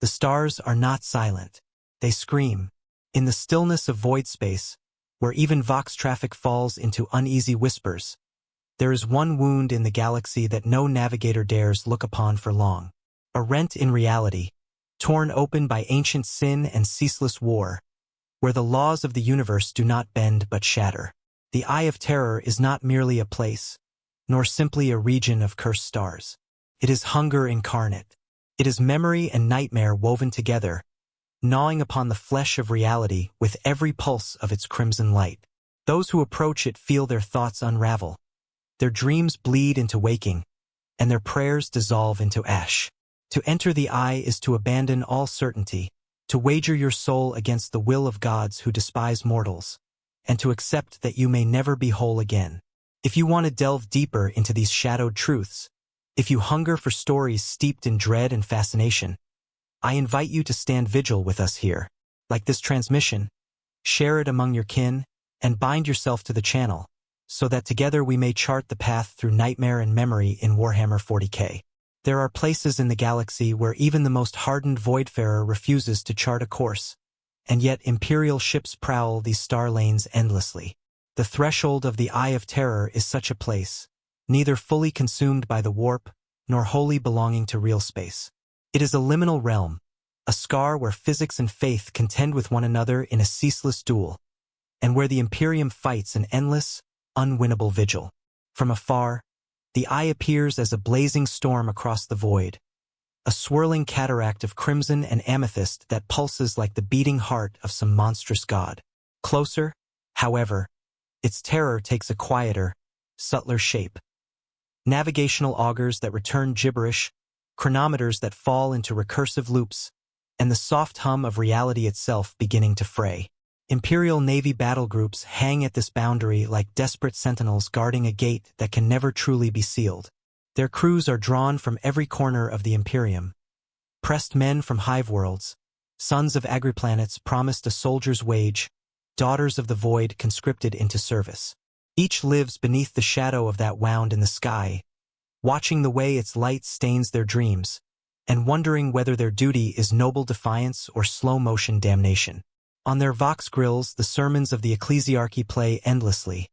The stars are not silent. They scream. In the stillness of void space, where even Vox traffic falls into uneasy whispers, there is one wound in the galaxy that no navigator dares look upon for long. A rent in reality, torn open by ancient sin and ceaseless war, where the laws of the universe do not bend but shatter. The Eye of Terror is not merely a place, nor simply a region of cursed stars. It is hunger incarnate. It is memory and nightmare woven together, gnawing upon the flesh of reality with every pulse of its crimson light. Those who approach it feel their thoughts unravel, their dreams bleed into waking, and their prayers dissolve into ash. To enter the Eye is to abandon all certainty, to wager your soul against the will of gods who despise mortals, and to accept that you may never be whole again. If you want to delve deeper into these shadowed truths, if you hunger for stories steeped in dread and fascination, I invite you to stand vigil with us here. Like this transmission, share it among your kin, and bind yourself to the channel, so that together we may chart the path through nightmare and memory in Warhammer 40K. There are places in the galaxy where even the most hardened voidfarer refuses to chart a course, and yet Imperial ships prowl these star lanes endlessly. The threshold of the Eye of Terror is such a place, neither fully consumed by the warp, nor wholly belonging to real space. It is a liminal realm, a scar where physics and faith contend with one another in a ceaseless duel, and where the Imperium fights an endless, unwinnable vigil. From afar, the Eye appears as a blazing storm across the void, a swirling cataract of crimson and amethyst that pulses like the beating heart of some monstrous god. Closer, however, its terror takes a quieter, subtler shape. Navigational augurs that return gibberish, chronometers that fall into recursive loops, and the soft hum of reality itself beginning to fray. Imperial Navy battle groups hang at this boundary like desperate sentinels guarding a gate that can never truly be sealed. Their crews are drawn from every corner of the Imperium. Pressed men from hive worlds, sons of agriplanets promised a soldier's wage, daughters of the void conscripted into service. Each lives beneath the shadow of that wound in the sky, watching the way its light stains their dreams, and wondering whether their duty is noble defiance or slow-motion damnation. On their vox grills, the sermons of the ecclesiarchy play endlessly,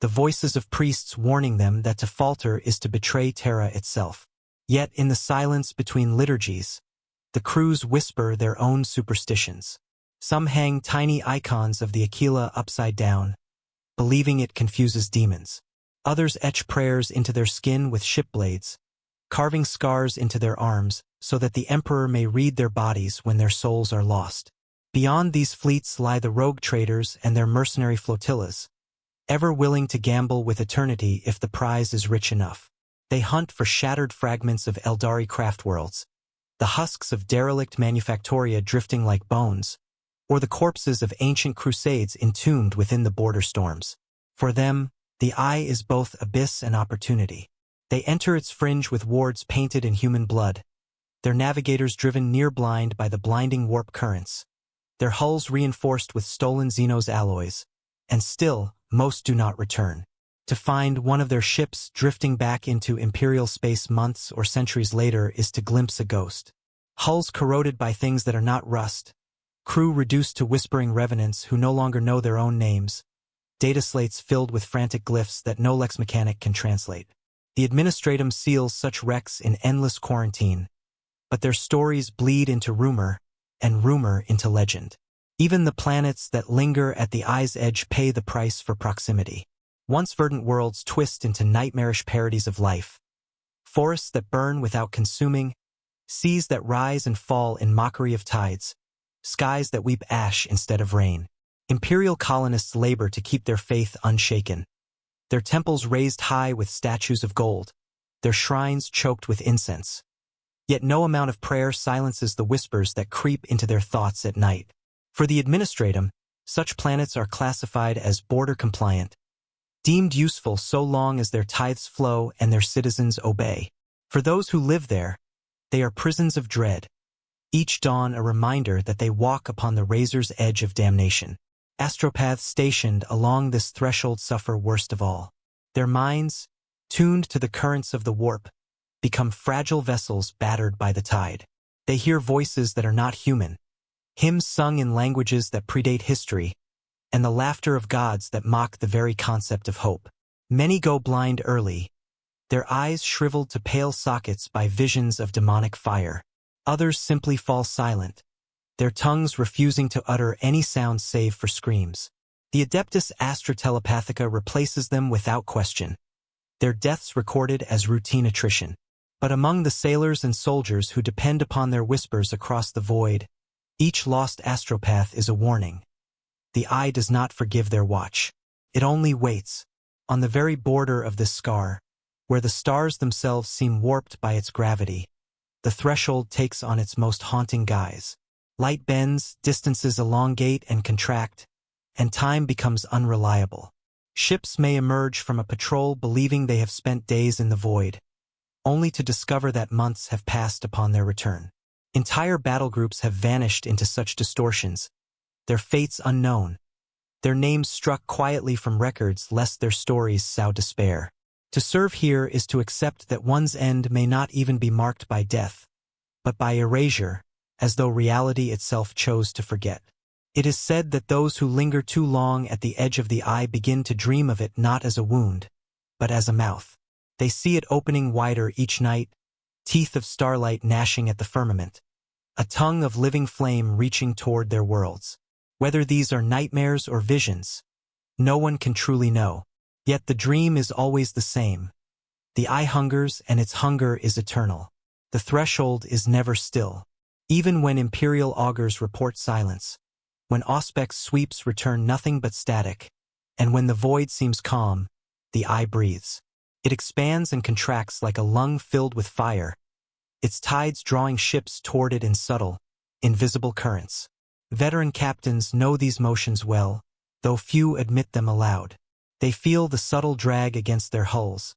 the voices of priests warning them that to falter is to betray Terra itself. Yet in the silence between liturgies, the crews whisper their own superstitions. Some hang tiny icons of the Aquila upside down, believing it confuses demons. Others etch prayers into their skin with ship blades, carving scars into their arms so that the Emperor may read their bodies when their souls are lost. Beyond these fleets lie the rogue traders and their mercenary flotillas, ever willing to gamble with eternity if the prize is rich enough. They hunt for shattered fragments of Eldari craftworlds, the husks of derelict manufactoria drifting like bones, or the corpses of ancient crusades entombed within the border storms. For them, the Eye is both abyss and opportunity. They enter its fringe with wards painted in human blood, their navigators driven near-blind by the blinding warp currents, their hulls reinforced with stolen Xenos alloys, and still, most do not return. To find one of their ships drifting back into Imperial space months or centuries later is to glimpse a ghost. Hulls corroded by things that are not rust, crew reduced to whispering revenants who no longer know their own names, data slates filled with frantic glyphs that no lex mechanic can translate. The Administratum seals such wrecks in endless quarantine, but their stories bleed into rumor, and rumor into legend. Even the planets that linger at the Eye's edge pay the price for proximity. Once verdant worlds twist into nightmarish parodies of life. Forests that burn without consuming, seas that rise and fall in mockery of tides, skies that weep ash instead of rain. Imperial colonists labor to keep their faith unshaken. Their temples raised high with statues of gold, their shrines choked with incense. Yet no amount of prayer silences the whispers that creep into their thoughts at night. For the Administratum, such planets are classified as border-compliant, deemed useful so long as their tithes flow and their citizens obey. For those who live there, they are prisons of dread, each dawn a reminder that they walk upon the razor's edge of damnation. Astropaths stationed along this threshold suffer worst of all. Their minds, tuned to the currents of the warp, become fragile vessels battered by the tide. They hear voices that are not human, hymns sung in languages that predate history, and the laughter of gods that mock the very concept of hope. Many go blind early, their eyes shriveled to pale sockets by visions of demonic fire. Others simply fall silent, their tongues refusing to utter any sound save for screams. The Adeptus Astrotelepathica replaces them without question, their deaths recorded as routine attrition. But among the sailors and soldiers who depend upon their whispers across the void, each lost astropath is a warning. The eye does not forgive their watch. It only waits, on the very border of this scar, where the stars themselves seem warped by its gravity. The threshold takes on its most haunting guise. Light bends, distances elongate and contract, and time becomes unreliable. Ships may emerge from a patrol believing they have spent days in the void, only to discover that months have passed upon their return. Entire battle groups have vanished into such distortions, their fates unknown, their names struck quietly from records lest their stories sow despair. To serve here is to accept that one's end may not even be marked by death, but by erasure, as though reality itself chose to forget. It is said that those who linger too long at the edge of the eye begin to dream of it not as a wound, but as a mouth. They see it opening wider each night, teeth of starlight gnashing at the firmament, a tongue of living flame reaching toward their worlds. Whether these are nightmares or visions, no one can truly know. Yet the dream is always the same. The eye hungers and its hunger is eternal. The threshold is never still. Even when Imperial augurs report silence, when Auspex sweeps return nothing but static, and when the void seems calm, the eye breathes. It expands and contracts like a lung filled with fire, its tides drawing ships toward it in subtle, invisible currents. Veteran captains know these motions well, though few admit them aloud. They feel the subtle drag against their hulls,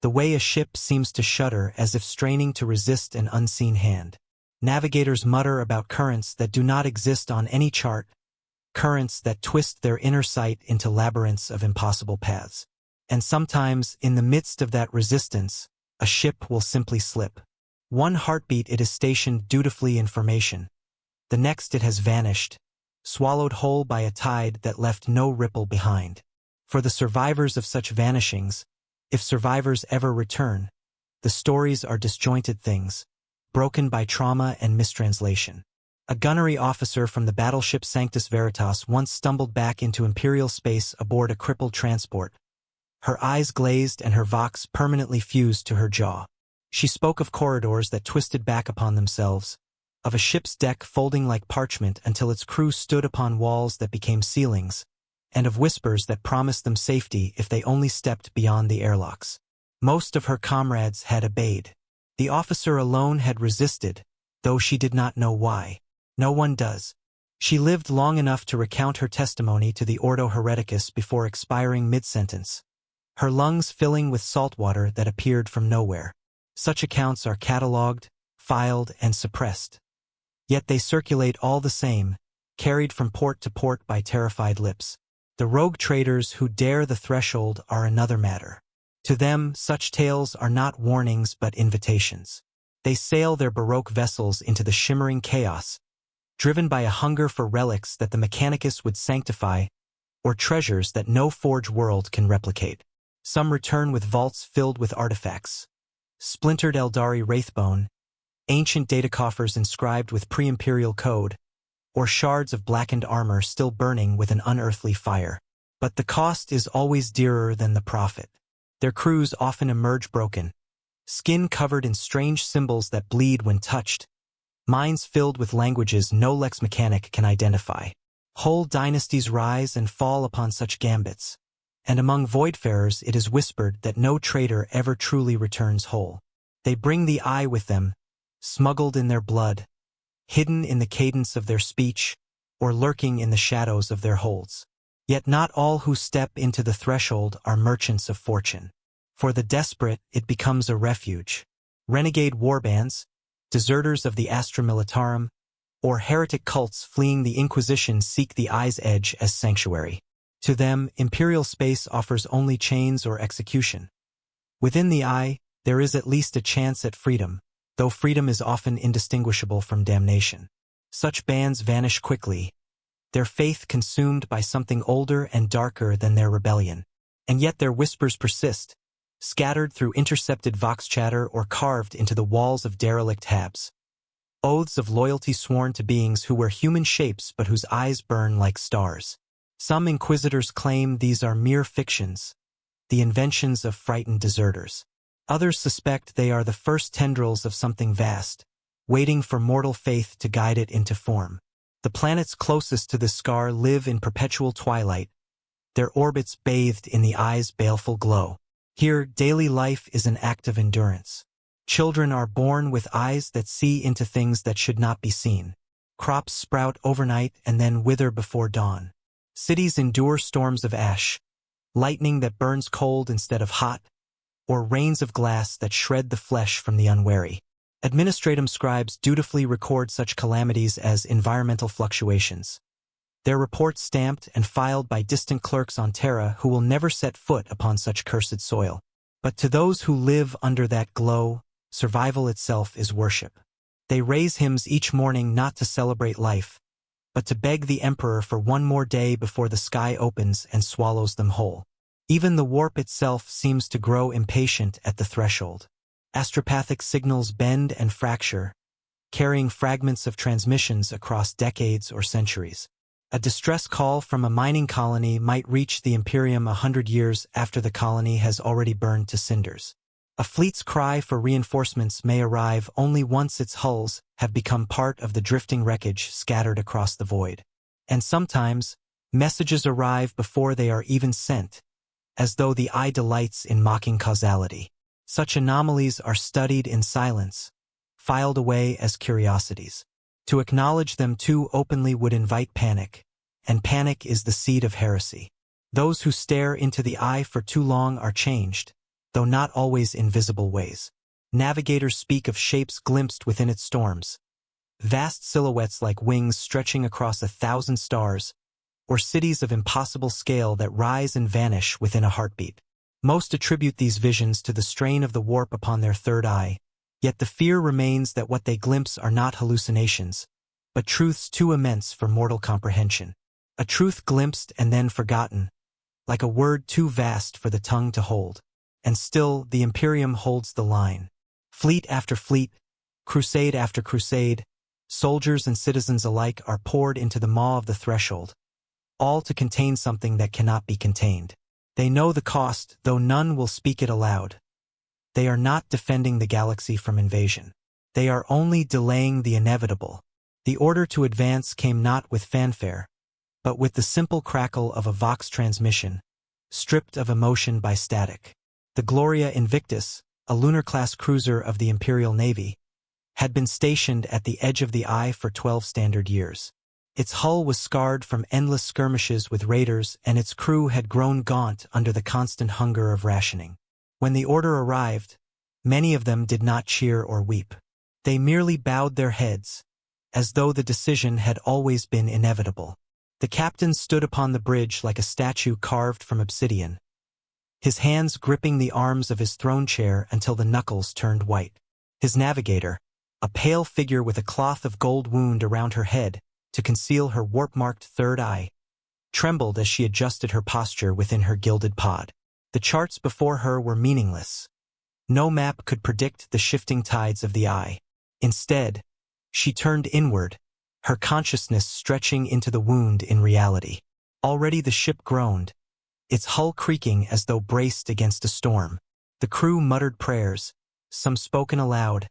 the way a ship seems to shudder as if straining to resist an unseen hand. Navigators mutter about currents that do not exist on any chart, currents that twist their inner sight into labyrinths of impossible paths. And sometimes, in the midst of that resistance, a ship will simply slip. One heartbeat it is stationed dutifully in formation. The next it has vanished, swallowed whole by a tide that left no ripple behind. For the survivors of such vanishings, if survivors ever return, the stories are disjointed things, broken by trauma and mistranslation. A gunnery officer from the battleship Sanctus Veritas once stumbled back into Imperial space aboard a crippled transport, her eyes glazed and her vox permanently fused to her jaw. She spoke of corridors that twisted back upon themselves, of a ship's deck folding like parchment until its crew stood upon walls that became ceilings, and of whispers that promised them safety if they only stepped beyond the airlocks. Most of her comrades had obeyed. The officer alone had resisted, though she did not know why. No one does. She lived long enough to recount her testimony to the Ordo Hereticus before expiring mid-sentence, her lungs filling with salt water that appeared from nowhere. Such accounts are catalogued, filed, and suppressed. Yet they circulate all the same, carried from port to port by terrified lips. The rogue traders who dare the threshold are another matter. To them, such tales are not warnings but invitations. They sail their Baroque vessels into the shimmering chaos, driven by a hunger for relics that the Mechanicus would sanctify, or treasures that no forge world can replicate. Some return with vaults filled with artifacts, splintered Eldari wraithbone, ancient data coffers inscribed with pre-imperial code, or shards of blackened armor still burning with an unearthly fire. But the cost is always dearer than the profit. Their crews often emerge broken, skin covered in strange symbols that bleed when touched, minds filled with languages no lex mechanic can identify. Whole dynasties rise and fall upon such gambits, and among voidfarers it is whispered that no trader ever truly returns whole. They bring the eye with them, smuggled in their blood, hidden in the cadence of their speech, or lurking in the shadows of their holds. Yet not all who step into the threshold are merchants of fortune. For the desperate, it becomes a refuge. Renegade warbands, deserters of the Astra Militarum, or heretic cults fleeing the Inquisition seek the eye's edge as sanctuary. To them, Imperial space offers only chains or execution. Within the eye, there is at least a chance at freedom, though freedom is often indistinguishable from damnation. Such bands vanish quickly, their faith consumed by something older and darker than their rebellion. And yet their whispers persist, scattered through intercepted vox chatter or carved into the walls of derelict habs. Oaths of loyalty sworn to beings who wear human shapes but whose eyes burn like stars. Some inquisitors claim these are mere fictions, the inventions of frightened deserters. Others suspect they are the first tendrils of something vast, waiting for mortal faith to guide it into form. The planets closest to this scar live in perpetual twilight, their orbits bathed in the eye's baleful glow. Here, daily life is an act of endurance. Children are born with eyes that see into things that should not be seen. Crops sprout overnight and then wither before dawn. Cities endure storms of ash, lightning that burns cold instead of hot, or rains of glass that shred the flesh from the unwary. Administratum scribes dutifully record such calamities as environmental fluctuations. Their reports stamped and filed by distant clerks on Terra who will never set foot upon such cursed soil. But to those who live under that glow, survival itself is worship. They raise hymns each morning not to celebrate life, but to beg the Emperor for one more day before the sky opens and swallows them whole. Even the warp itself seems to grow impatient at the threshold. Astropathic signals bend and fracture, carrying fragments of transmissions across decades or centuries. A distress call from a mining colony might reach the Imperium 100 years after the colony has already burned to cinders. A fleet's cry for reinforcements may arrive only once its hulls have become part of the drifting wreckage scattered across the void. And sometimes, messages arrive before they are even sent, as though the eye delights in mocking causality. Such anomalies are studied in silence, filed away as curiosities. To acknowledge them too openly would invite panic, and panic is the seed of heresy. Those who stare into the eye for too long are changed, though not always in visible ways. Navigators speak of shapes glimpsed within its storms, vast silhouettes like wings stretching across 1,000 stars, or cities of impossible scale that rise and vanish within a heartbeat. Most attribute these visions to the strain of the warp upon their third eye, yet the fear remains that what they glimpse are not hallucinations, but truths too immense for mortal comprehension. A truth glimpsed and then forgotten, like a word too vast for the tongue to hold. And still, the Imperium holds the line. Fleet after fleet, crusade after crusade, soldiers and citizens alike are poured into the maw of the threshold, all to contain something that cannot be contained. They know the cost, though none will speak it aloud. They are not defending the galaxy from invasion. They are only delaying the inevitable. The order to advance came not with fanfare, but with the simple crackle of a Vox transmission, stripped of emotion by static. The Gloria Invictus, a lunar-class cruiser of the Imperial Navy, had been stationed at the edge of the eye for 12 standard years. Its hull was scarred from endless skirmishes with raiders, and its crew had grown gaunt under the constant hunger of rationing. When the order arrived, many of them did not cheer or weep. They merely bowed their heads, as though the decision had always been inevitable. The captain stood upon the bridge like a statue carved from obsidian, his hands gripping the arms of his throne chair until the knuckles turned white. His navigator, a pale figure with a cloth of gold wound around her head to conceal her warp-marked third eye, trembled as she adjusted her posture within her gilded pod. The charts before her were meaningless. No map could predict the shifting tides of the eye. Instead, she turned inward, her consciousness stretching into the wound in reality. Already the ship groaned, its hull creaking as though braced against a storm. The crew muttered prayers, some spoken aloud,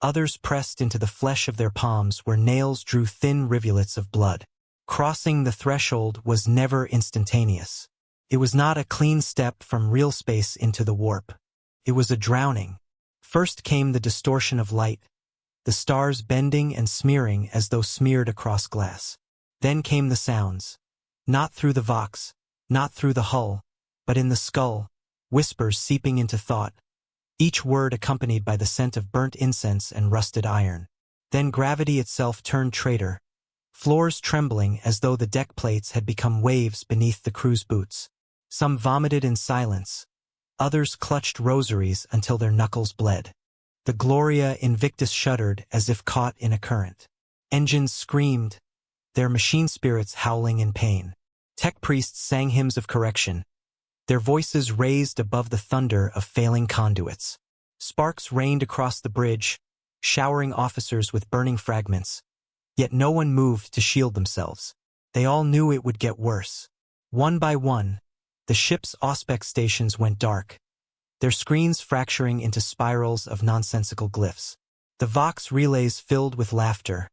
others pressed into the flesh of their palms where nails drew thin rivulets of blood. Crossing the threshold was never instantaneous. It was not a clean step from real space into the warp. It was a drowning. First came the distortion of light, the stars bending and smearing as though smeared across glass. Then came the sounds, not through the vox, not through the hull, but in the skull, whispers seeping into thought, each word accompanied by the scent of burnt incense and rusted iron. Then gravity itself turned traitor, floors trembling as though the deck plates had become waves beneath the crew's boots. Some vomited in silence, others clutched rosaries until their knuckles bled. The Gloria Invictus shuddered as if caught in a current. Engines screamed, their machine spirits howling in pain. Tech priests sang hymns of correction, their voices raised above the thunder of failing conduits. Sparks rained across the bridge, showering officers with burning fragments. Yet no one moved to shield themselves. They all knew it would get worse. One by one, the ship's auspex stations went dark, their screens fracturing into spirals of nonsensical glyphs. The Vox relays filled with laughter,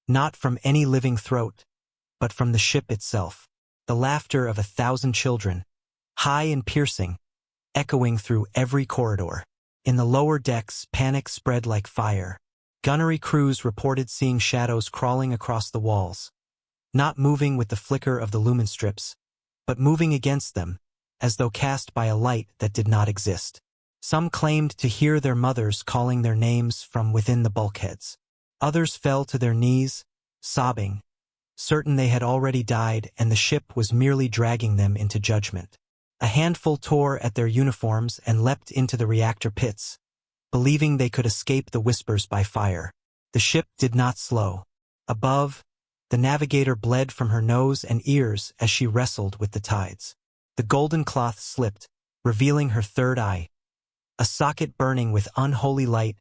not from any living throat, but from the ship itself. The laughter of 1,000 children, high and piercing, echoing through every corridor. In the lower decks, panic spread like fire. Gunnery crews reported seeing shadows crawling across the walls, not moving with the flicker of the lumen strips, but moving against them, as though cast by a light that did not exist. Some claimed to hear their mothers calling their names from within the bulkheads. Others fell to their knees, sobbing, certain they had already died and the ship was merely dragging them into judgment. A handful tore at their uniforms and leapt into the reactor pits, believing they could escape the whispers by fire. The ship did not slow. Above, the navigator bled from her nose and ears as she wrestled with the tides. The golden cloth slipped, revealing her third eye, a socket burning with unholy light,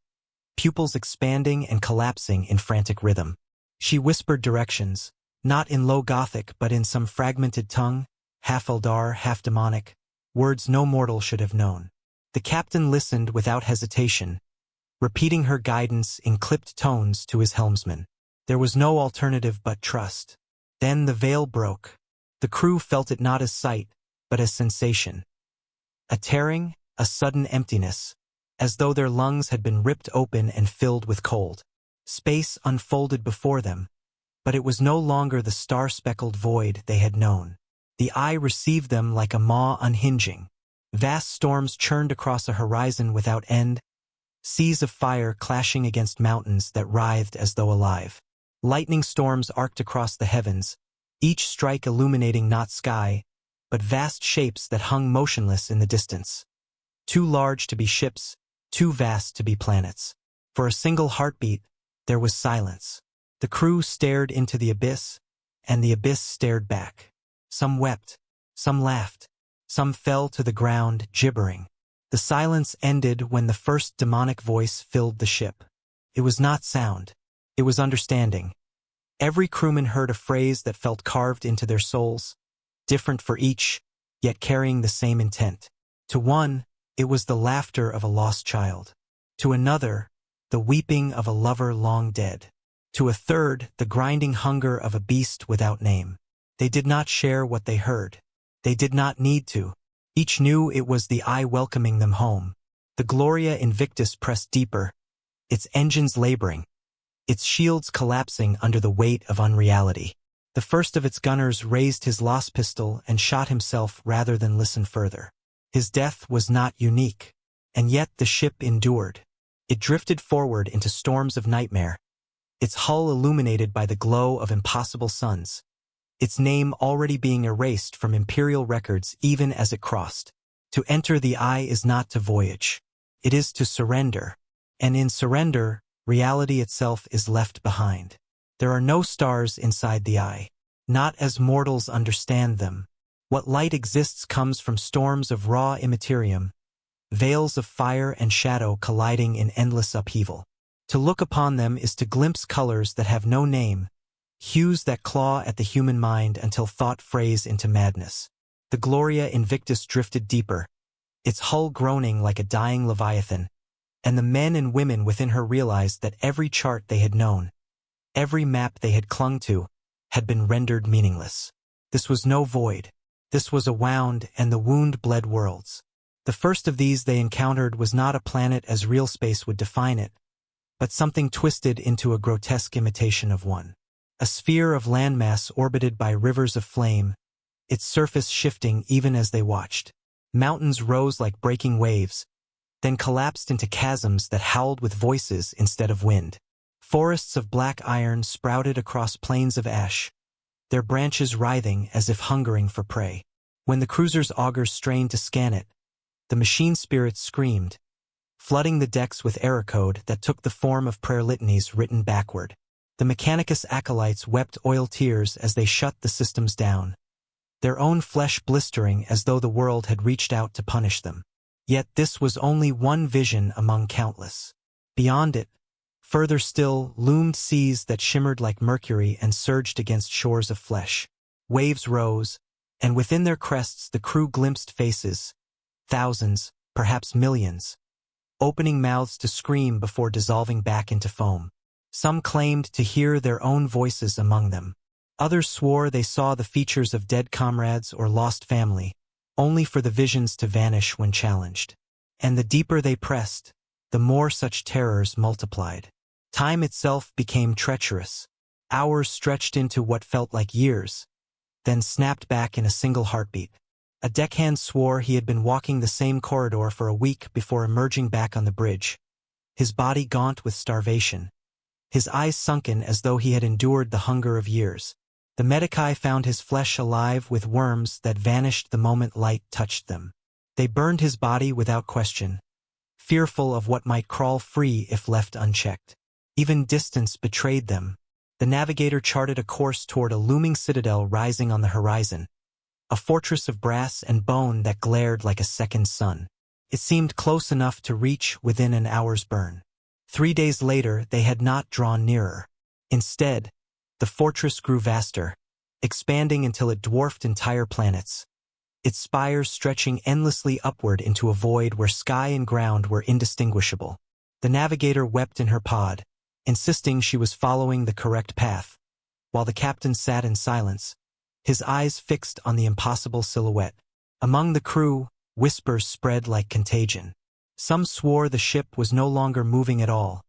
pupils expanding and collapsing in frantic rhythm. She whispered directions, not in low Gothic but in some fragmented tongue, half Eldar, half demonic, words no mortal should have known. The captain listened without hesitation, repeating her guidance in clipped tones to his helmsman. There was no alternative but trust. Then the veil broke. The crew felt it not as sight, but as sensation. A tearing, a sudden emptiness, as though their lungs had been ripped open and filled with cold. Space unfolded before them, but it was no longer the star-speckled void they had known. The eye received them like a maw unhinging. Vast storms churned across a horizon without end, seas of fire clashing against mountains that writhed as though alive. Lightning storms arced across the heavens, each strike illuminating not sky, but vast shapes that hung motionless in the distance. Too large to be ships, too vast to be planets. For a single heartbeat, there was silence. The crew stared into the abyss, and the abyss stared back. Some wept, some laughed, some fell to the ground, gibbering. The silence ended when the first demonic voice filled the ship. It was not sound. It was understanding. Every crewman heard a phrase that felt carved into their souls, different for each, yet carrying the same intent. To one, it was the laughter of a lost child. To another, the weeping of a lover long dead. To a third, the grinding hunger of a beast without name. They did not share what they heard. They did not need to. Each knew it was the eye welcoming them home. The Gloria Invictus pressed deeper, its engines laboring, its shields collapsing under the weight of unreality. The first of its gunners raised his lost pistol and shot himself rather than listen further. His death was not unique, and yet the ship endured. It drifted forward into storms of nightmare, its hull illuminated by the glow of impossible suns, its name already being erased from Imperial records even as it crossed. To enter the eye is not to voyage. It is to surrender, and in surrender, reality itself is left behind. There are no stars inside the eye, not as mortals understand them. What light exists comes from storms of raw immaterium, veils of fire and shadow colliding in endless upheaval. To look upon them is to glimpse colors that have no name, hues that claw at the human mind until thought frays into madness. The Gloria Invictus drifted deeper, its hull groaning like a dying leviathan, and the men and women within her realized that every chart they had known, every map they had clung to, had been rendered meaningless. This was no void. This was a wound and the wound bled worlds. The first of these they encountered was not a planet as real space would define it, but something twisted into a grotesque imitation of one. A sphere of landmass orbited by rivers of flame, its surface shifting even as they watched. Mountains rose like breaking waves, then collapsed into chasms that howled with voices instead of wind. Forests of black iron sprouted across plains of ash, their branches writhing as if hungering for prey. When the cruiser's augers strained to scan it, the machine spirits screamed, flooding the decks with error code that took the form of prayer litanies written backward. The Mechanicus acolytes wept oil tears as they shut the systems down, their own flesh blistering as though the world had reached out to punish them. Yet this was only one vision among countless. Beyond it, further still, loomed seas that shimmered like mercury and surged against shores of flesh. Waves rose, and within their crests the crew glimpsed faces, thousands, perhaps millions, opening mouths to scream before dissolving back into foam. Some claimed to hear their own voices among them. Others swore they saw the features of dead comrades or lost family, only for the visions to vanish when challenged. And the deeper they pressed, the more such terrors multiplied. Time itself became treacherous. Hours stretched into what felt like years, then snapped back in a single heartbeat. A deckhand swore he had been walking the same corridor for a week before emerging back on the bridge, his body gaunt with starvation, his eyes sunken as though he had endured the hunger of years. The Medici found his flesh alive with worms that vanished the moment light touched them. They burned his body without question, fearful of what might crawl free if left unchecked. Even distance betrayed them. The navigator charted a course toward a looming citadel rising on the horizon, a fortress of brass and bone that glared like a second sun. It seemed close enough to reach within an hour's burn. 3 days later, they had not drawn nearer. Instead, the fortress grew vaster, expanding until it dwarfed entire planets, its spires stretching endlessly upward into a void where sky and ground were indistinguishable. The navigator wept in her pod, insisting she was following the correct path, while the captain sat in silence, his eyes fixed on the impossible silhouette. Among the crew, whispers spread like contagion. Some swore the ship was no longer moving at all,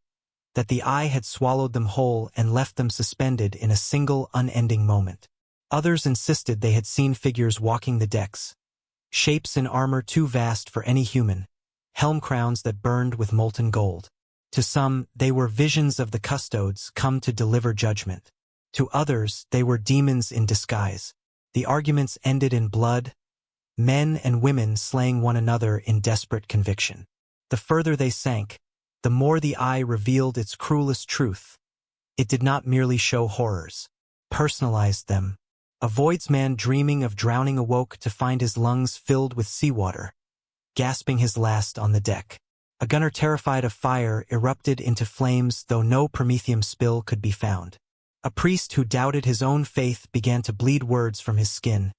that the eye had swallowed them whole and left them suspended in a single unending moment. Others insisted they had seen figures walking the decks, shapes in armor too vast for any human, helm crowns that burned with molten gold. To some, they were visions of the custodes come to deliver judgment. To others, they were demons in disguise. The arguments ended in blood, men and women slaying one another in desperate conviction. The further they sank, the more the eye revealed its cruelest truth. It did not merely show horrors, personalized them. A voidsman dreaming of drowning awoke to find his lungs filled with seawater, gasping his last on the deck. A gunner terrified of fire erupted into flames though no Prometheum spill could be found. A priest who doubted his own faith began to bleed words from his skin,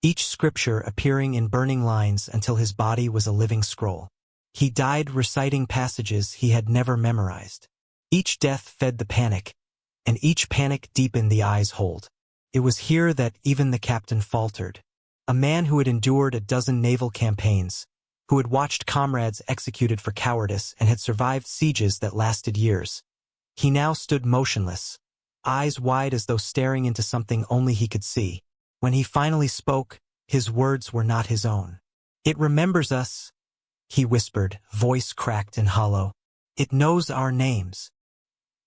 each scripture appearing in burning lines until his body was a living scroll. He died reciting passages he had never memorized. Each death fed the panic, and each panic deepened the eye's hold. It was here that even the captain faltered. A man who had endured a dozen naval campaigns, who had watched comrades executed for cowardice and had survived sieges that lasted years. He now stood motionless, eyes wide as though staring into something only he could see. When he finally spoke, his words were not his own. "It remembers us," he whispered, voice cracked and hollow. "It knows our names."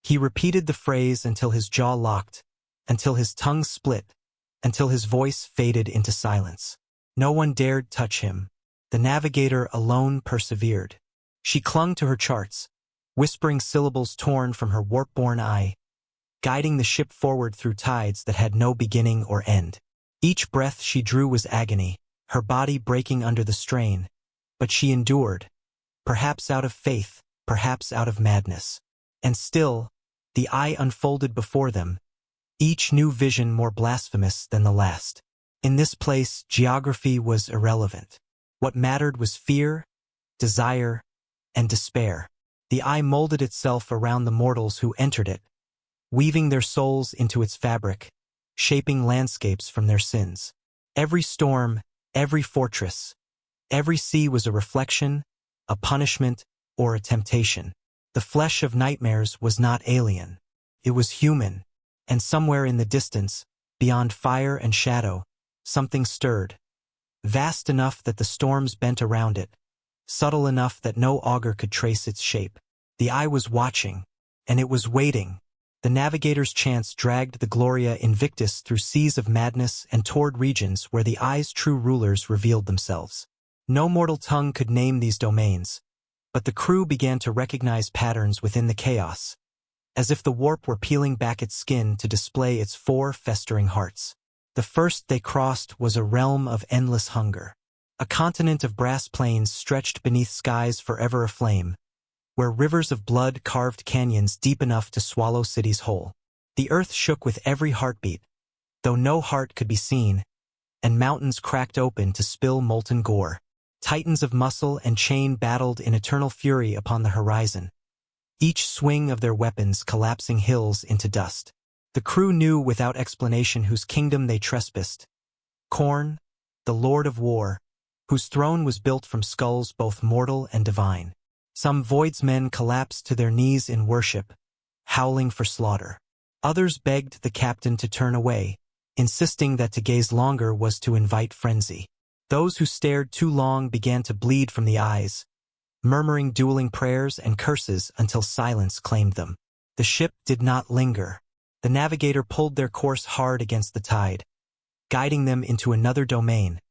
He repeated the phrase until his jaw locked, until his tongue split, until his voice faded into silence. No one dared touch him. The navigator alone persevered. She clung to her charts, whispering syllables torn from her warp-born eye, guiding the ship forward through tides that had no beginning or end. Each breath she drew was agony, her body breaking under the strain. But she endured, perhaps out of faith, perhaps out of madness. And still, the eye unfolded before them, each new vision more blasphemous than the last. In this place, geography was irrelevant. What mattered was fear, desire, and despair. The eye molded itself around the mortals who entered it, weaving their souls into its fabric, shaping landscapes from their sins. Every storm, every fortress, every sea was a reflection, a punishment, or a temptation. The flesh of nightmares was not alien. It was human, and somewhere in the distance, beyond fire and shadow, something stirred, vast enough that the storms bent around it, subtle enough that no augur could trace its shape. The eye was watching, and it was waiting. The navigator's chance dragged the Gloria Invictus through seas of madness and toward regions where the eye's true rulers revealed themselves. No mortal tongue could name these domains, But the crew began to recognize patterns within the chaos, as if the warp were peeling back its skin to display its 4 festering hearts. The first they crossed was a realm of endless hunger. A continent of brass plains stretched beneath skies forever aflame, where rivers of blood carved canyons deep enough to swallow cities whole. The earth shook with every heartbeat, though no heart could be seen, and mountains cracked open to spill molten gore. Titans of muscle and chain battled in eternal fury upon the horizon, each swing of their weapons collapsing hills into dust. The crew knew without explanation whose kingdom they trespassed. Khorne, the Lord of War, whose throne was built from skulls both mortal and divine. Some Voidsmen collapsed to their knees in worship, howling for slaughter. Others begged the captain to turn away, insisting that to gaze longer was to invite frenzy. Those who stared too long began to bleed from the eyes, murmuring dueling prayers and curses until silence claimed them. The ship did not linger. The navigator pulled their course hard against the tide, guiding them into another domain,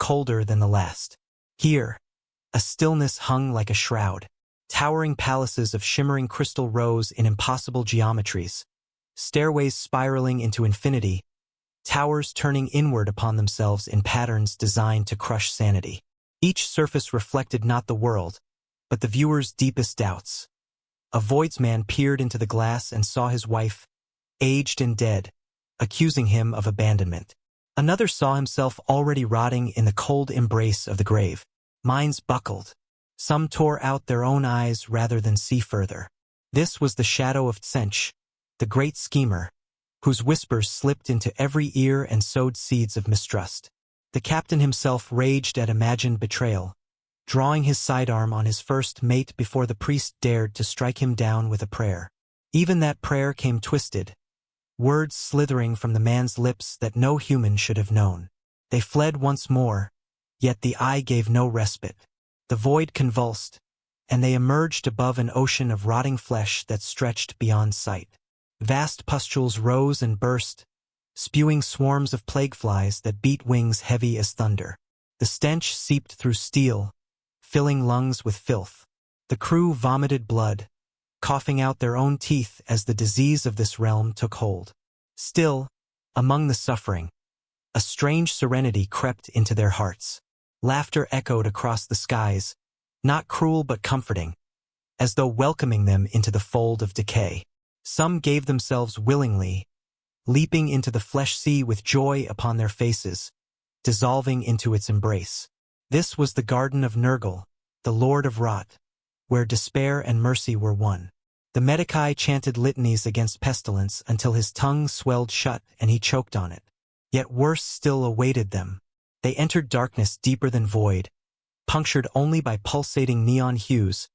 colder than the last. Here, a stillness hung like a shroud. Towering palaces of shimmering crystal rose in impossible geometries, stairways spiraling into infinity, towers turning inward upon themselves in patterns designed to crush sanity. Each surface reflected not the world, but the viewer's deepest doubts. A Voidsman peered into the glass and saw his wife, aged and dead, accusing him of abandonment. Another saw himself already rotting in the cold embrace of the grave. Minds buckled. Some tore out their own eyes rather than see further. This was the shadow of Tsench, the great schemer, whose whispers slipped into every ear and sowed seeds of mistrust. The captain himself raged at imagined betrayal, drawing his sidearm on his first mate before the priest dared to strike him down with a prayer. Even that prayer came twisted, words slithering from the man's lips that no human should have known. They fled once more, yet the eye gave no respite. The void convulsed, and they emerged above an ocean of rotting flesh that stretched beyond sight. Vast pustules rose and burst, spewing swarms of plague flies that beat wings heavy as thunder. The stench seeped through steel, filling lungs with filth. The crew vomited blood, coughing out their own teeth as the disease of this realm took hold. Still, among the suffering, a strange serenity crept into their hearts. Laughter echoed across the skies, not cruel but comforting, as though welcoming them into the fold of decay. Some gave themselves willingly, leaping into the flesh sea with joy upon their faces, dissolving into its embrace. This was the garden of Nurgle, the Lord of Rot, where despair and mercy were one. The Medicae chanted litanies against pestilence until his tongue swelled shut and he choked on it. Yet worse still awaited them. They entered darkness deeper than void, punctured only by pulsating neon hues,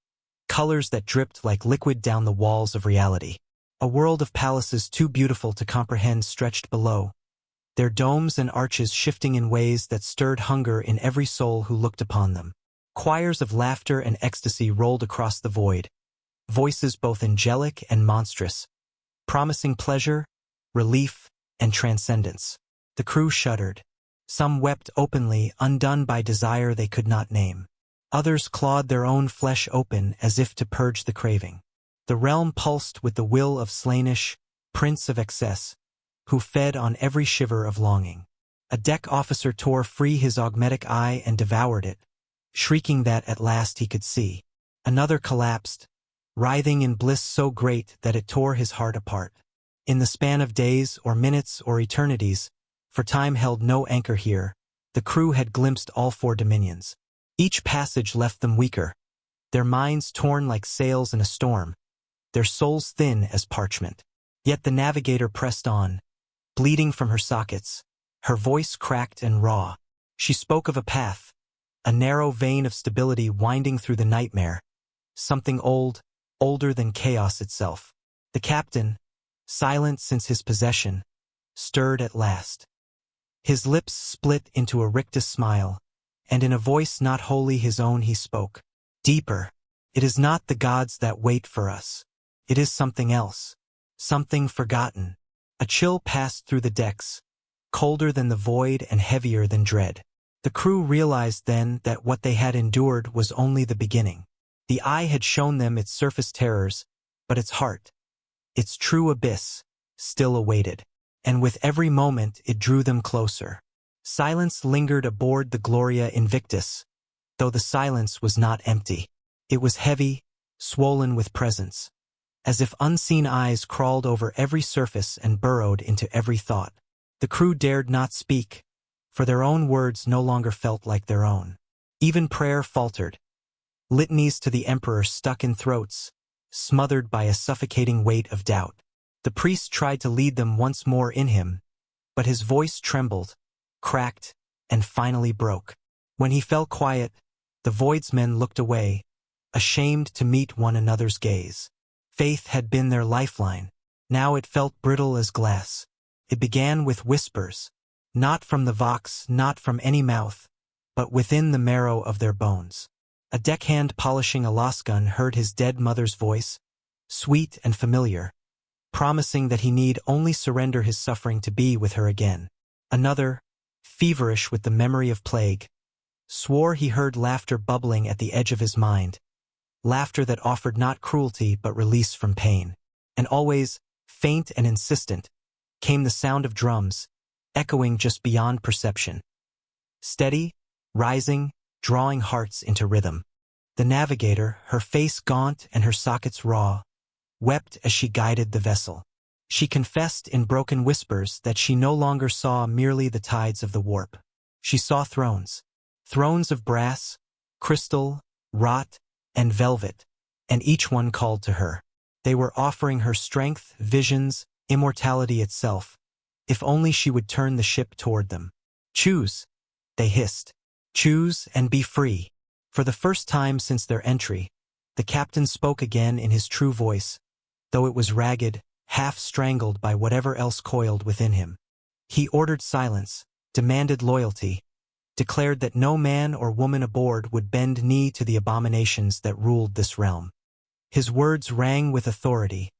colors that dripped like liquid down the walls of reality. A world of palaces too beautiful to comprehend stretched below, their domes and arches shifting in ways that stirred hunger in every soul who looked upon them. Choirs of laughter and ecstasy rolled across the void, voices both angelic and monstrous, promising pleasure, relief, and transcendence. The crew shuddered. Some wept openly, undone by desire they could not name. Others clawed their own flesh open as if to purge the craving. The realm pulsed with the will of Slaanesh, Prince of Excess, who fed on every shiver of longing. A deck officer tore free his augmetic eye and devoured it, shrieking that at last he could see. Another collapsed, writhing in bliss so great that it tore his heart apart. In the span of days or minutes or eternities, for time held no anchor here, the crew had glimpsed all 4 dominions. Each passage left them weaker, their minds torn like sails in a storm, their souls thin as parchment. Yet the navigator pressed on, bleeding from her sockets, her voice cracked and raw. She spoke of a path, a narrow vein of stability winding through the nightmare, something old, older than chaos itself. The captain, silent since his possession, stirred at last. His lips split into a rictus smile, and in a voice not wholly his own he spoke. Deeper. It is not the gods that wait for us. It is something else. Something forgotten. A chill passed through the decks, colder than the void and heavier than dread. The crew realized then that what they had endured was only the beginning. The eye had shown them its surface terrors, but its heart, its true abyss, still awaited. And with every moment it drew them closer. Silence lingered aboard the Gloria Invictus, though the silence was not empty. It was heavy, swollen with presence, as if unseen eyes crawled over every surface and burrowed into every thought. The crew dared not speak, for their own words no longer felt like their own. Even prayer faltered. Litanies to the Emperor stuck in throats, smothered by a suffocating weight of doubt. The priest tried to lead them once more in him, but his voice trembled, cracked, and finally broke. When he fell quiet, the Voidsmen looked away, ashamed to meet one another's gaze. Faith had been their lifeline. Now it felt brittle as glass. It began with whispers, not from the Vox, not from any mouth, but within the marrow of their bones. A deckhand polishing a lasgun heard his dead mother's voice, sweet and familiar, promising that he need only surrender his suffering to be with her again. Another, feverish with the memory of plague, swore he heard laughter bubbling at the edge of his mind, laughter that offered not cruelty but release from pain. And always, faint and insistent, came the sound of drums, echoing just beyond perception. Steady, rising, drawing hearts into rhythm. The navigator, her face gaunt and her sockets raw, wept as she guided the vessel. She confessed in broken whispers that she no longer saw merely the tides of the warp. She saw thrones. Thrones of brass, crystal, wrought, and velvet, and each one called to her. They were offering her strength, visions, immortality itself, if only she would turn the ship toward them. Choose, they hissed. Choose and be free. For the first time since their entry, the captain spoke again in his true voice, though it was ragged, half-strangled by whatever else coiled within him. He ordered silence, demanded loyalty, declared that no man or woman aboard would bend knee to the abominations that ruled this realm. His words rang with authority,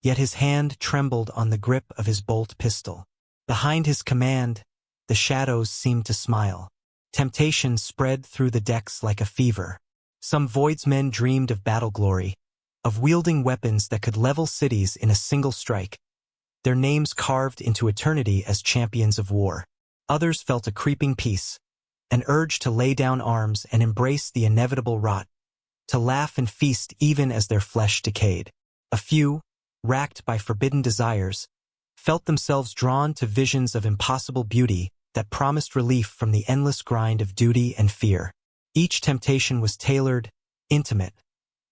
yet his hand trembled on the grip of his bolt pistol. Behind his command, the shadows seemed to smile. Temptation spread through the decks like a fever. Some Voidsmen dreamed of battle glory, of wielding weapons that could level cities in a single strike, their names carved into eternity as champions of war. Others felt a creeping peace, an urge to lay down arms and embrace the inevitable rot, to laugh and feast even as their flesh decayed. A few, racked by forbidden desires, felt themselves drawn to visions of impossible beauty that promised relief from the endless grind of duty and fear. Each temptation was tailored, intimate,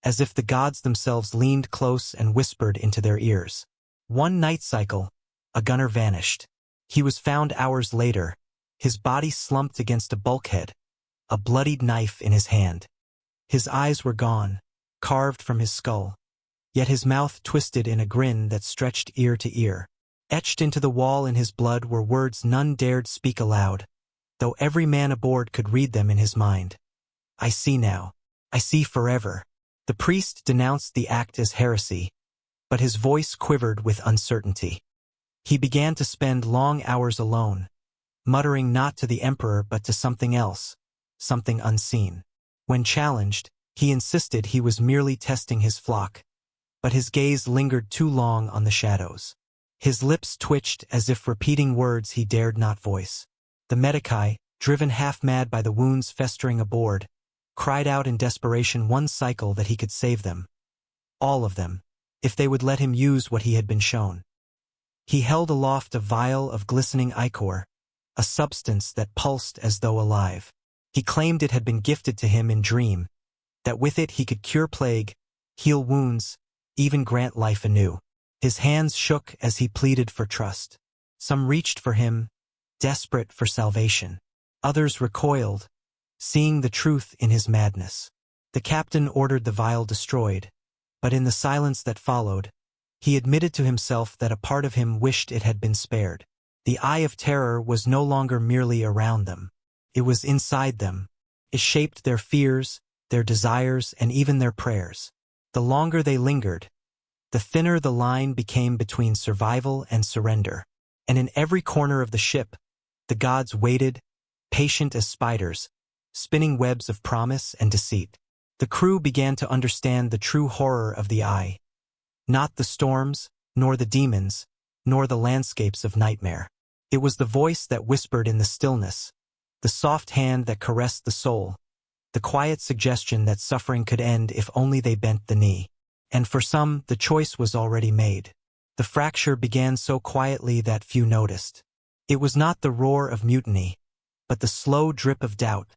as if the gods themselves leaned close and whispered into their ears. One night cycle, a gunner vanished. He was found hours later, his body slumped against a bulkhead, a bloodied knife in his hand. His eyes were gone, carved from his skull, yet his mouth twisted in a grin that stretched ear to ear. Etched into the wall in his blood were words none dared speak aloud, though every man aboard could read them in his mind. I see now. I see forever. The priest denounced the act as heresy, but his voice quivered with uncertainty. He began to spend long hours alone, muttering not to the emperor but to something else, something unseen. When challenged, he insisted he was merely testing his flock, but his gaze lingered too long on the shadows. His lips twitched as if repeating words he dared not voice. The Medici, driven half-mad by the wounds festering aboard, cried out in desperation one cycle that he could save them. All of them, if they would let him use what he had been shown. He held aloft a vial of glistening ichor, a substance that pulsed as though alive. He claimed it had been gifted to him in dream, that with it he could cure plague, heal wounds, even grant life anew. His hands shook as he pleaded for trust. Some reached for him, desperate for salvation. Others recoiled, seeing the truth in his madness. The captain ordered the vial destroyed, but in the silence that followed, he admitted to himself that a part of him wished it had been spared. The eye of terror was no longer merely around them. It was inside them. It shaped their fears, their desires, and even their prayers. The longer they lingered, the thinner the line became between survival and surrender. And in every corner of the ship, the gods waited, patient as spiders, spinning webs of promise and deceit. The crew began to understand the true horror of the eye. Not the storms, nor the demons, nor the landscapes of nightmare. It was the voice that whispered in the stillness, the soft hand that caressed the soul, the quiet suggestion that suffering could end if only they bent the knee. And for some, the choice was already made. The fracture began so quietly that few noticed. It was not the roar of mutiny, but the slow drip of doubt,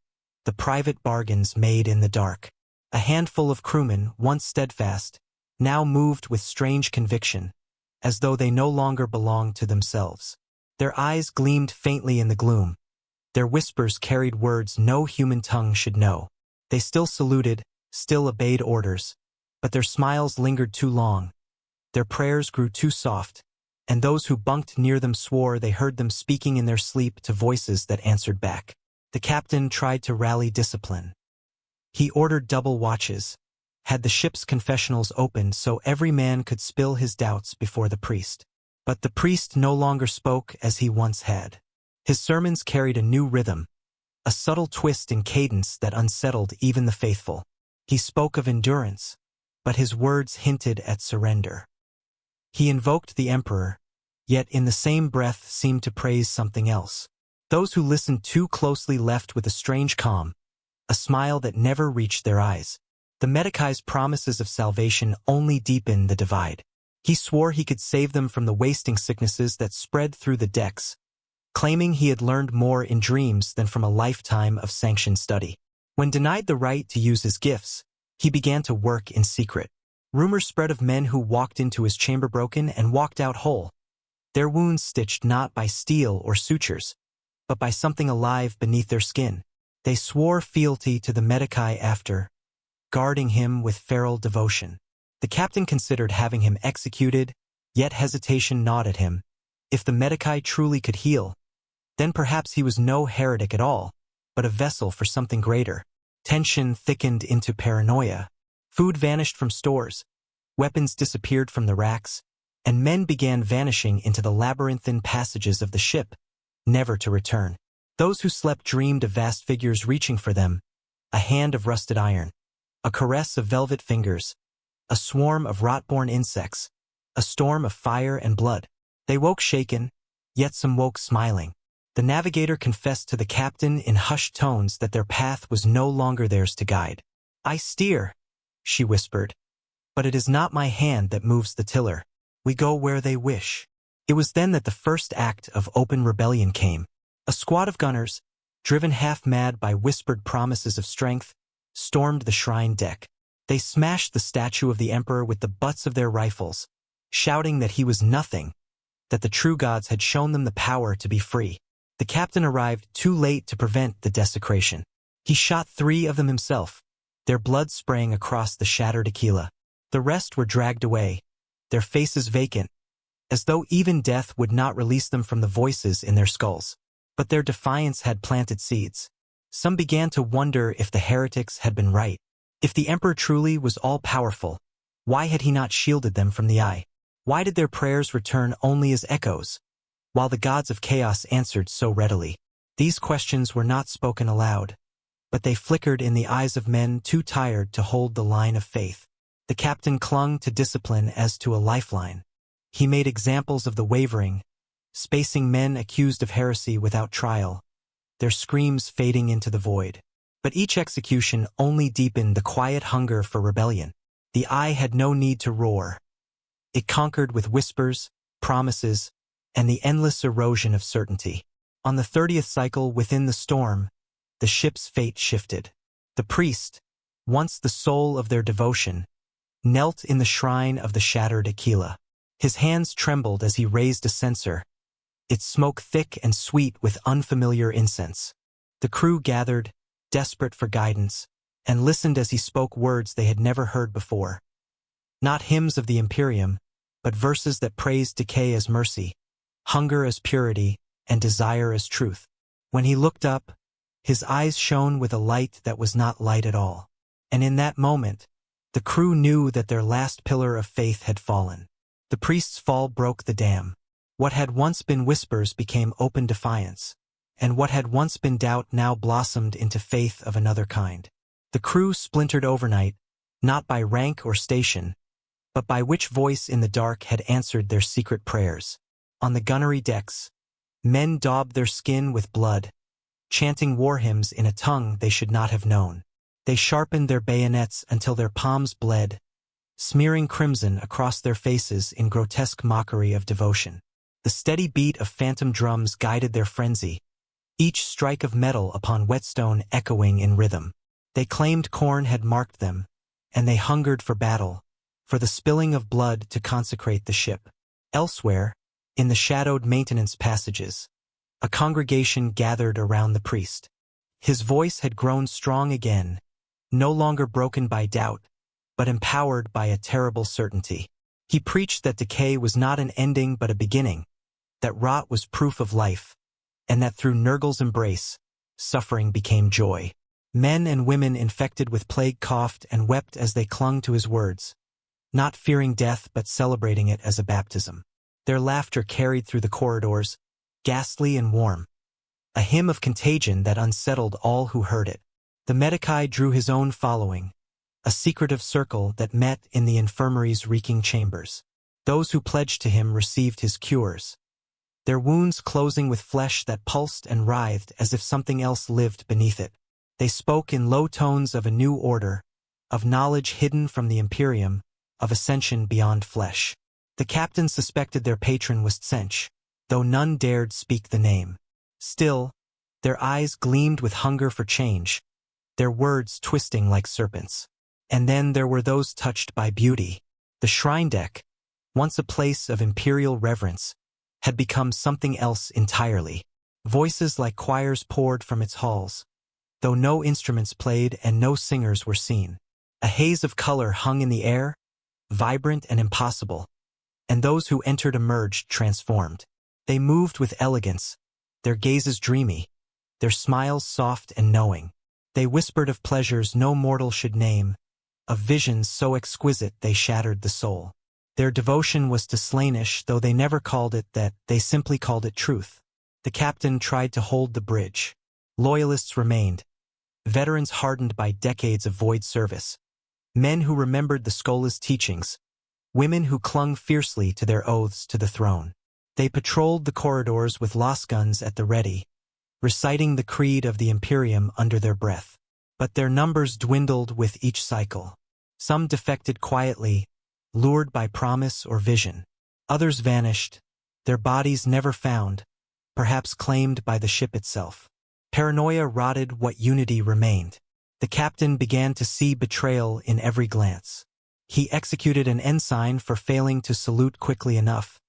the private bargains made in the dark. A handful of crewmen, once steadfast, now moved with strange conviction, as though they no longer belonged to themselves. Their eyes gleamed faintly in the gloom. Their whispers carried words no human tongue should know. They still saluted, still obeyed orders, but their smiles lingered too long. Their prayers grew too soft, and those who bunked near them swore they heard them speaking in their sleep to voices that answered back. The captain tried to rally discipline. He ordered double watches, had the ship's confessionals opened so every man could spill his doubts before the priest. But the priest no longer spoke as he once had. His sermons carried a new rhythm, a subtle twist in cadence that unsettled even the faithful. He spoke of endurance, but his words hinted at surrender. He invoked the emperor, yet in the same breath seemed to praise something else. Those who listened too closely left with a strange calm, a smile that never reached their eyes. The Medicai's promises of salvation only deepened the divide. He swore he could save them from the wasting sicknesses that spread through the decks, claiming he had learned more in dreams than from a lifetime of sanctioned study. When denied the right to use his gifts, he began to work in secret. Rumors spread of men who walked into his chamber broken and walked out whole, their wounds stitched not by steel or sutures, but by something alive beneath their skin. They swore fealty to the Medicai after, guarding him with feral devotion. The captain considered having him executed, yet hesitation gnawed at him. If the Medicai truly could heal, then perhaps he was no heretic at all, but a vessel for something greater. Tension thickened into paranoia. Food vanished from stores, weapons disappeared from the racks, and men began vanishing into the labyrinthine passages of the ship, never to return. Those who slept dreamed of vast figures reaching for them, a hand of rusted iron, a caress of velvet fingers, a swarm of rot-born insects, a storm of fire and blood. They woke shaken, yet some woke smiling. The navigator confessed to the captain in hushed tones that their path was no longer theirs to guide. "I steer," she whispered, "but it is not my hand that moves the tiller. We go where they wish." It was then that the first act of open rebellion came. A squad of gunners, driven half-mad by whispered promises of strength, stormed the shrine deck. They smashed the statue of the emperor with the butts of their rifles, shouting that he was nothing, that the true gods had shown them the power to be free. The captain arrived too late to prevent the desecration. He shot 3 of them himself, their blood spraying across the shattered aquila. The rest were dragged away, their faces vacant, as though even death would not release them from the voices in their skulls. But their defiance had planted seeds. Some began to wonder if the heretics had been right. If the emperor truly was all-powerful, why had he not shielded them from the eye? Why did their prayers return only as echoes, while the gods of chaos answered so readily? These questions were not spoken aloud, but they flickered in the eyes of men too tired to hold the line of faith. The captain clung to discipline as to a lifeline. He made examples of the wavering, spacing men accused of heresy without trial, their screams fading into the void. But each execution only deepened the quiet hunger for rebellion. The eye had no need to roar. It conquered with whispers, promises, and the endless erosion of certainty. On the 30th cycle within the storm, the ship's fate shifted. The priest, once the soul of their devotion, knelt in the shrine of the shattered aquila. His hands trembled as he raised a censer, its smoke thick and sweet with unfamiliar incense. The crew gathered, desperate for guidance, and listened as he spoke words they had never heard before. Not hymns of the Imperium, but verses that praised decay as mercy, hunger as purity, and desire as truth. When he looked up, his eyes shone with a light that was not light at all. And in that moment, the crew knew that their last pillar of faith had fallen. The priest's fall broke the dam. What had once been whispers became open defiance, and what had once been doubt now blossomed into faith of another kind. The crew splintered overnight, not by rank or station, but by which voice in the dark had answered their secret prayers. On the gunnery decks, men daubed their skin with blood, chanting war hymns in a tongue they should not have known. They sharpened their bayonets until their palms bled, smearing crimson across their faces in grotesque mockery of devotion. The steady beat of phantom drums guided their frenzy, each strike of metal upon whetstone echoing in rhythm. They claimed Khorne had marked them, and they hungered for battle, for the spilling of blood to consecrate the ship. Elsewhere, in the shadowed maintenance passages, a congregation gathered around the priest. His voice had grown strong again, no longer broken by doubt, but empowered by a terrible certainty. He preached that decay was not an ending but a beginning, that rot was proof of life, and that through Nurgle's embrace, suffering became joy. Men and women infected with plague coughed and wept as they clung to his words, not fearing death but celebrating it as a baptism. Their laughter carried through the corridors, ghastly and warm, a hymn of contagion that unsettled all who heard it. The Medici drew his own following, a secretive circle that met in the infirmary's reeking chambers. Those who pledged to him received his cures, their wounds closing with flesh that pulsed and writhed as if something else lived beneath it. They spoke in low tones of a new order, of knowledge hidden from the Imperium, of ascension beyond flesh. The captain suspected their patron was Tsench, though none dared speak the name. Still, their eyes gleamed with hunger for change, their words twisting like serpents. And then there were those touched by beauty. The shrine deck, once a place of imperial reverence, had become something else entirely. Voices like choirs poured from its halls, though no instruments played and no singers were seen. A haze of color hung in the air, vibrant and impossible, and those who entered emerged transformed. They moved with elegance, their gazes dreamy, their smiles soft and knowing. They whispered of pleasures no mortal should name, of visions so exquisite they shattered the soul. Their devotion was to Slaanesh, though they never called it that, they simply called it truth. The captain tried to hold the bridge. Loyalists remained, veterans hardened by decades of void service, men who remembered the Skola's teachings, women who clung fiercely to their oaths to the throne. They patrolled the corridors with lasguns at the ready, reciting the creed of the Imperium under their breath. But their numbers dwindled with each cycle. Some defected quietly, lured by promise or vision. Others vanished, their bodies never found, perhaps claimed by the ship itself. Paranoia rotted what unity remained. The captain began to see betrayal in every glance. He executed an ensign for failing to salute quickly enough,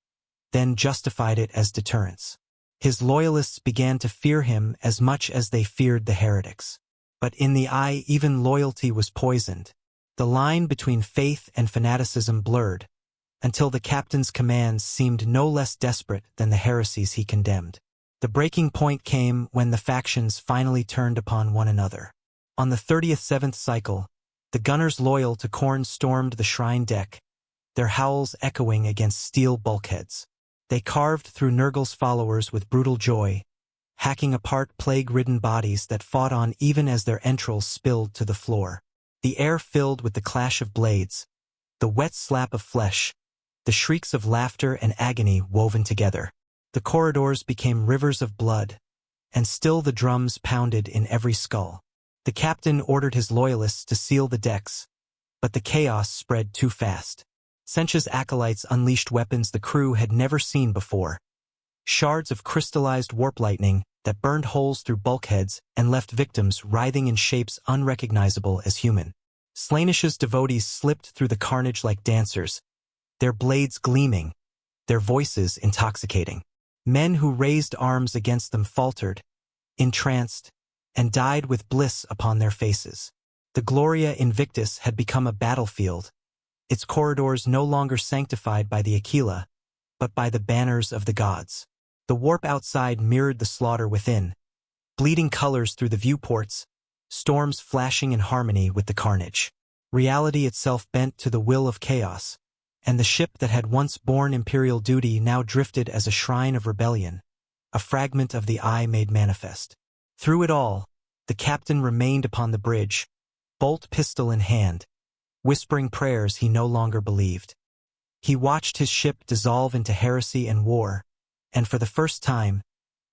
then justified it as deterrence. His loyalists began to fear him as much as they feared the heretics. But in the eye even loyalty was poisoned. The line between faith and fanaticism blurred, until the captain's commands seemed no less desperate than the heresies he condemned. The breaking point came when the factions finally turned upon one another. On the 37th cycle, the gunners loyal to Khorne stormed the shrine deck, their howls echoing against steel bulkheads. They carved through Nurgle's followers with brutal joy, hacking apart plague-ridden bodies that fought on even as their entrails spilled to the floor. The air filled with the clash of blades, the wet slap of flesh, the shrieks of laughter and agony woven together. The corridors became rivers of blood, and still the drums pounded in every skull. The captain ordered his loyalists to seal the decks, but the chaos spread too fast. Tsench's acolytes unleashed weapons the crew had never seen before. Shards of crystallized warp lightning that burned holes through bulkheads and left victims writhing in shapes unrecognizable as human. Slaanesh's devotees slipped through the carnage like dancers, their blades gleaming, their voices intoxicating. Men who raised arms against them faltered, entranced, and died with bliss upon their faces. The Gloria Invictus had become a battlefield, its corridors no longer sanctified by the Aquila, but by the banners of the gods. The warp outside mirrored the slaughter within, bleeding colors through the viewports, storms flashing in harmony with the carnage. Reality itself bent to the will of chaos, and the ship that had once borne imperial duty now drifted as a shrine of rebellion, a fragment of the eye made manifest. Through it all, the captain remained upon the bridge, bolt pistol in hand, whispering prayers he no longer believed. He watched his ship dissolve into heresy and war, and for the first time,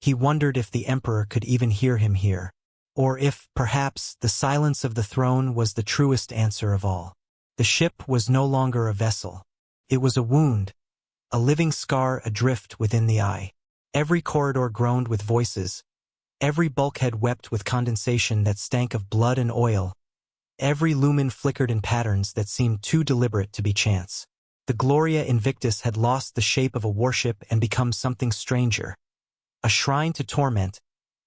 he wondered if the Emperor could even hear him here, or if, perhaps, the silence of the throne was the truest answer of all. The ship was no longer a vessel. It was a wound, a living scar adrift within the eye. Every corridor groaned with voices. Every bulkhead wept with condensation that stank of blood and oil. Every lumen flickered in patterns that seemed too deliberate to be chance. The Gloria Invictus had lost the shape of a warship and become something stranger. A shrine to torment,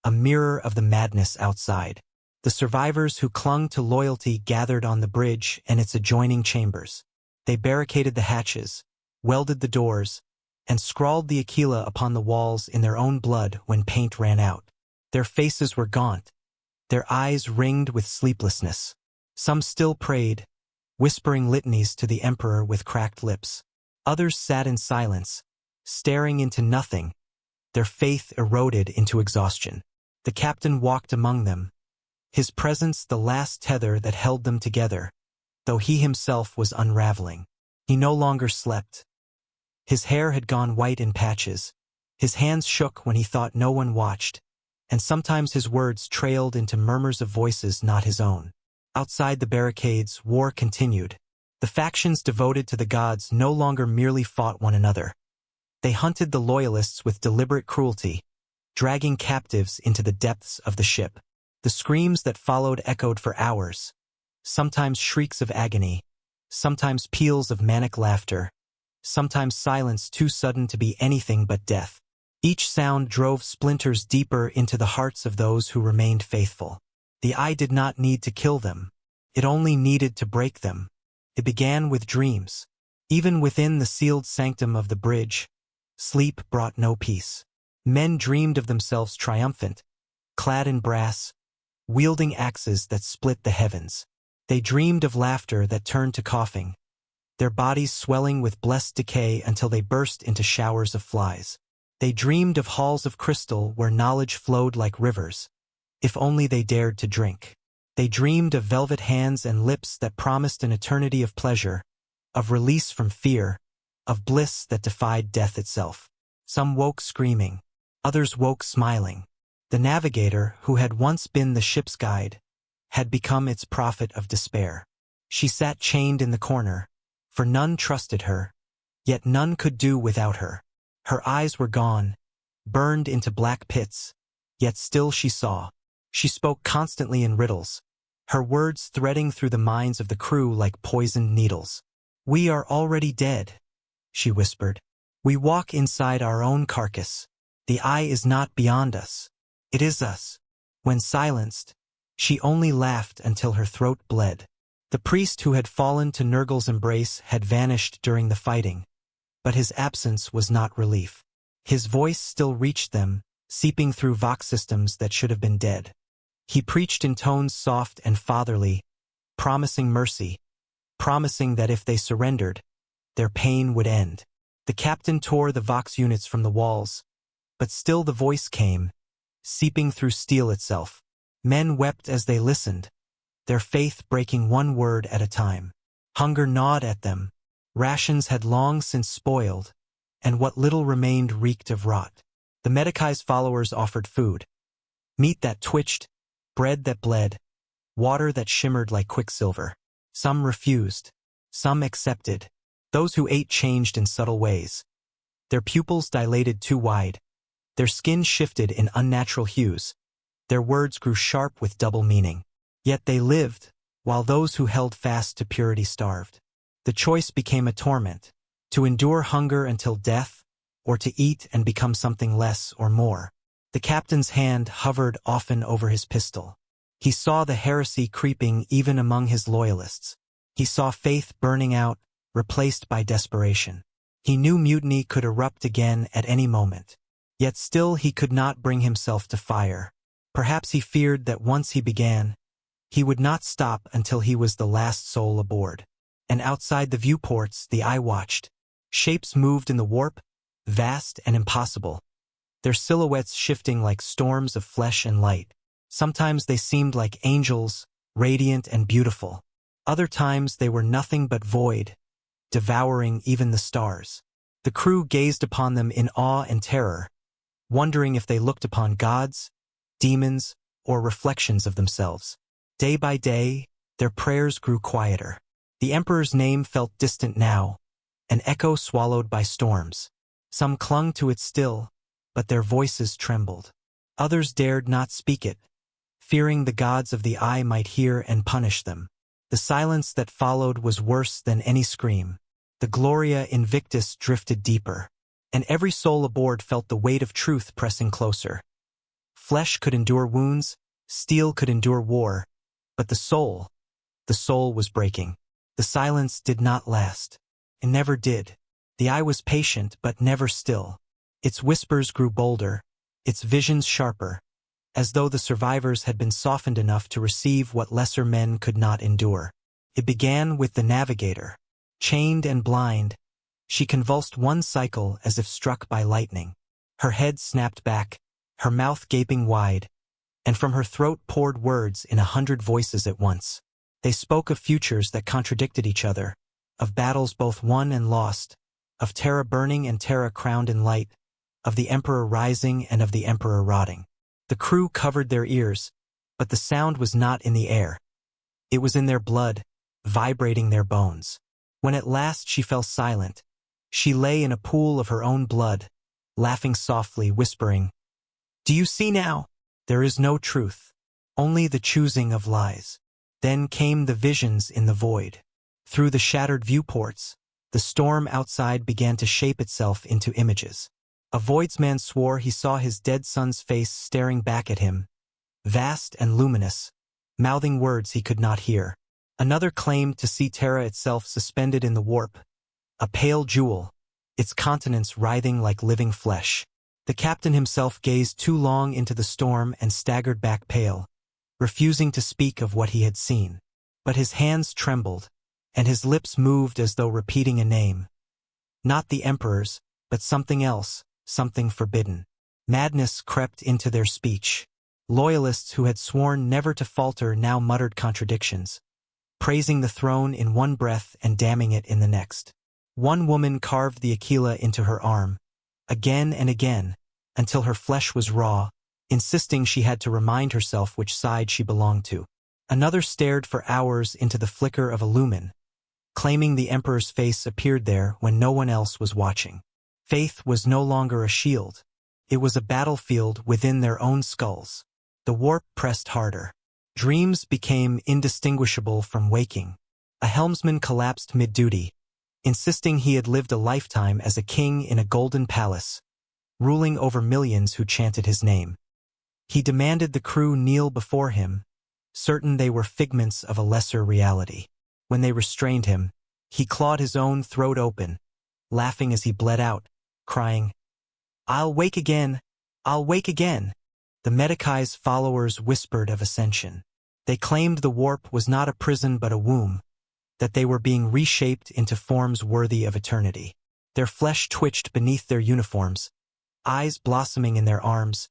a mirror of the madness outside. The survivors who clung to loyalty gathered on the bridge and its adjoining chambers. They barricaded the hatches, welded the doors, and scrawled the Aquila upon the walls in their own blood when paint ran out. Their faces were gaunt, their eyes ringed with sleeplessness. Some still prayed, whispering litanies to the Emperor with cracked lips. Others sat in silence, staring into nothing, their faith eroded into exhaustion. The captain walked among them, his presence the last tether that held them together, though he himself was unraveling. He no longer slept. His hair had gone white in patches, his hands shook when he thought no one watched, and sometimes his words trailed into murmurs of voices not his own. Outside the barricades, war continued. The factions devoted to the gods no longer merely fought one another. They hunted the loyalists with deliberate cruelty, dragging captives into the depths of the ship. The screams that followed echoed for hours, sometimes shrieks of agony, sometimes peals of manic laughter, sometimes silence too sudden to be anything but death. Each sound drove splinters deeper into the hearts of those who remained faithful. The eye did not need to kill them. It only needed to break them. It began with dreams. Even within the sealed sanctum of the bridge, sleep brought no peace. Men dreamed of themselves triumphant, clad in brass, wielding axes that split the heavens. They dreamed of laughter that turned to coughing, their bodies swelling with blessed decay until they burst into showers of flies. They dreamed of halls of crystal where knowledge flowed like rivers, if only they dared to drink. They dreamed of velvet hands and lips that promised an eternity of pleasure, of release from fear, of bliss that defied death itself. Some woke screaming, others woke smiling. The navigator, who had once been the ship's guide, had become its prophet of despair. She sat chained in the corner, for none trusted her, yet none could do without her. Her eyes were gone, burned into black pits, yet still she saw. She spoke constantly in riddles, her words threading through the minds of the crew like poisoned needles. "We are already dead," she whispered. "We walk inside our own carcass. The eye is not beyond us. It is us." When silenced, she only laughed until her throat bled. The priest who had fallen to Nurgle's embrace had vanished during the fighting, but his absence was not relief. His voice still reached them, seeping through vox systems that should have been dead. He preached in tones soft and fatherly, promising mercy, promising that if they surrendered, their pain would end. The captain tore the vox units from the walls, but still the voice came, seeping through steel itself. Men wept as they listened, their faith breaking one word at a time. Hunger gnawed at them. Rations had long since spoiled, and what little remained reeked of rot. The Medicai's followers offered food. Meat that twitched, bread that bled, water that shimmered like quicksilver. Some refused, some accepted. Those who ate changed in subtle ways. Their pupils dilated too wide. Their skin shifted in unnatural hues. Their words grew sharp with double meaning. Yet they lived, while those who held fast to purity starved. The choice became a torment, to endure hunger until death, or to eat and become something less or more. The captain's hand hovered often over his pistol. He saw the heresy creeping even among his loyalists. He saw faith burning out, replaced by desperation. He knew mutiny could erupt again at any moment. Yet still he could not bring himself to fire. Perhaps he feared that once he began, he would not stop until he was the last soul aboard. And outside the viewports, the eye watched. Shapes moved in the warp, vast and impossible, their silhouettes shifting like storms of flesh and light. Sometimes they seemed like angels, radiant and beautiful. Other times they were nothing but void, devouring even the stars. The crew gazed upon them in awe and terror, wondering if they looked upon gods, demons, or reflections of themselves. Day by day, their prayers grew quieter. The emperor's name felt distant now, an echo swallowed by storms. Some clung to it still, but their voices trembled. Others dared not speak it, fearing the gods of the eye might hear and punish them. The silence that followed was worse than any scream. The Gloria Invictus drifted deeper, and every soul aboard felt the weight of truth pressing closer. Flesh could endure wounds, steel could endure war, but the soul was breaking. The silence did not last. It never did. The eye was patient but never still. Its whispers grew bolder, its visions sharper, as though the survivors had been softened enough to receive what lesser men could not endure. It began with the navigator. Chained and blind, she convulsed one cycle as if struck by lightning. Her head snapped back, her mouth gaping wide, and from her throat poured words in 100 voices at once. They spoke of futures that contradicted each other, of battles both won and lost, of Terra burning and Terra crowned in light, of the Emperor rising and of the Emperor rotting. The crew covered their ears, but the sound was not in the air. It was in their blood, vibrating their bones. When at last she fell silent, she lay in a pool of her own blood, laughing softly, whispering, "Do you see now? There is no truth, only the choosing of lies." Then came the visions in the void. Through the shattered viewports, the storm outside began to shape itself into images. A voidsman swore he saw his dead son's face staring back at him, vast and luminous, mouthing words he could not hear. Another claimed to see Terra itself suspended in the warp, a pale jewel, its countenance writhing like living flesh. The captain himself gazed too long into the storm and staggered back pale, refusing to speak of what he had seen. But his hands trembled, and his lips moved as though repeating a name. Not the Emperor's, but something else, something forbidden. Madness crept into their speech. Loyalists who had sworn never to falter now muttered contradictions, praising the throne in one breath and damning it in the next. One woman carved the Aquila into her arm, again and again, until her flesh was raw, insisting she had to remind herself which side she belonged to. Another stared for hours into the flicker of a lumen, claiming the Emperor's face appeared there when no one else was watching. Faith was no longer a shield. It was a battlefield within their own skulls. The warp pressed harder. Dreams became indistinguishable from waking. A helmsman collapsed mid-duty, insisting he had lived a lifetime as a king in a golden palace, ruling over millions who chanted his name. He demanded the crew kneel before him, certain they were figments of a lesser reality. When they restrained him, he clawed his own throat open, laughing as he bled out, crying, "I'll wake again! I'll wake again!" The Medicai's followers whispered of ascension. They claimed the warp was not a prison but a womb, that they were being reshaped into forms worthy of eternity. Their flesh twitched beneath their uniforms, eyes blossoming in their arms,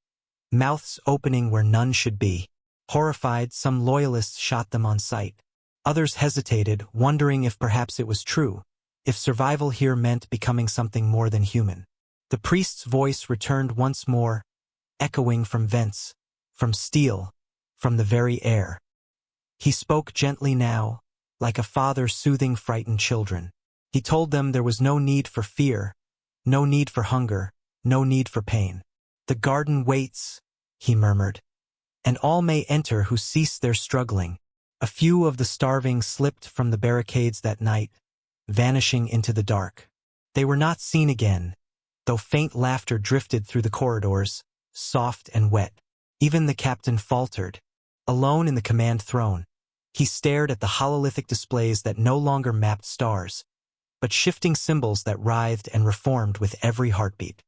mouths opening where none should be. Horrified, some loyalists shot them on sight. Others hesitated, wondering if perhaps it was true, if survival here meant becoming something more than human. The priest's voice returned once more, echoing from vents, from steel, from the very air. He spoke gently now, like a father soothing frightened children. He told them there was no need for fear, no need for hunger, no need for pain. "The garden waits," he murmured, "and all may enter who cease their struggling." A few of the starving slipped from the barricades that night, vanishing into the dark. They were not seen again, though faint laughter drifted through the corridors, soft and wet. Even the captain faltered, alone in the command throne. He stared at the hololithic displays that no longer mapped stars, but shifting symbols that writhed and reformed with every heartbeat.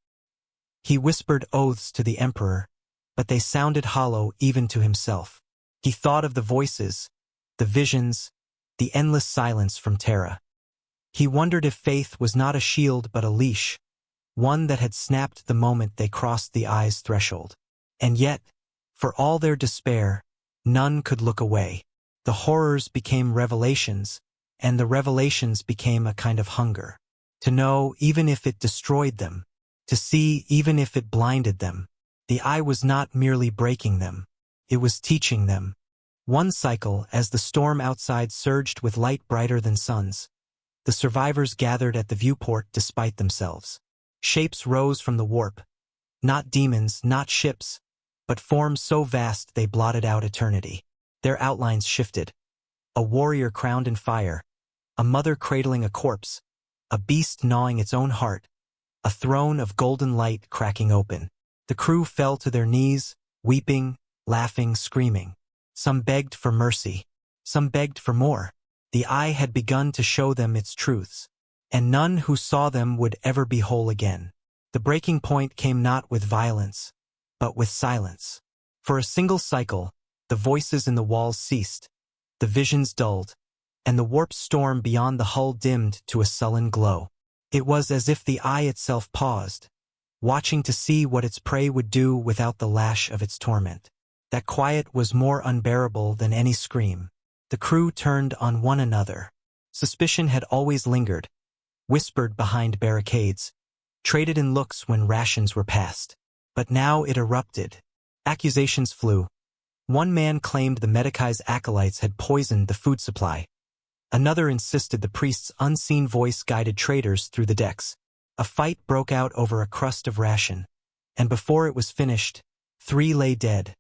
He whispered oaths to the Emperor, but they sounded hollow even to himself. He thought of the voices, the visions, the endless silence from Terra. He wondered if faith was not a shield but a leash, one that had snapped the moment they crossed the eye's threshold. And yet, for all their despair, none could look away. The horrors became revelations, and the revelations became a kind of hunger. To know even if it destroyed them, to see even if it blinded them. The eye was not merely breaking them, it was teaching them. One cycle, as the storm outside surged with light brighter than suns, the survivors gathered at the viewport despite themselves. Shapes rose from the warp, not demons, not ships, but forms so vast they blotted out eternity. Their outlines shifted. A warrior crowned in fire, a mother cradling a corpse, a beast gnawing its own heart, a throne of golden light cracking open. The crew fell to their knees, weeping, laughing, screaming. Some begged for mercy. Some begged for more. The eye had begun to show them its truths, and none who saw them would ever be whole again. The breaking point came not with violence, but with silence. For a single cycle, the voices in the walls ceased, the visions dulled, and the warp storm beyond the hull dimmed to a sullen glow. It was as if the eye itself paused, watching to see what its prey would do without the lash of its torment. That quiet was more unbearable than any scream. The crew turned on one another. Suspicion had always lingered, whispered behind barricades, traded in looks when rations were passed. But now it erupted. Accusations flew. One man claimed the Medicai's acolytes had poisoned the food supply. Another insisted the priest's unseen voice guided traitors through the decks. A fight broke out over a crust of ration, and before it was finished, 3 lay dead,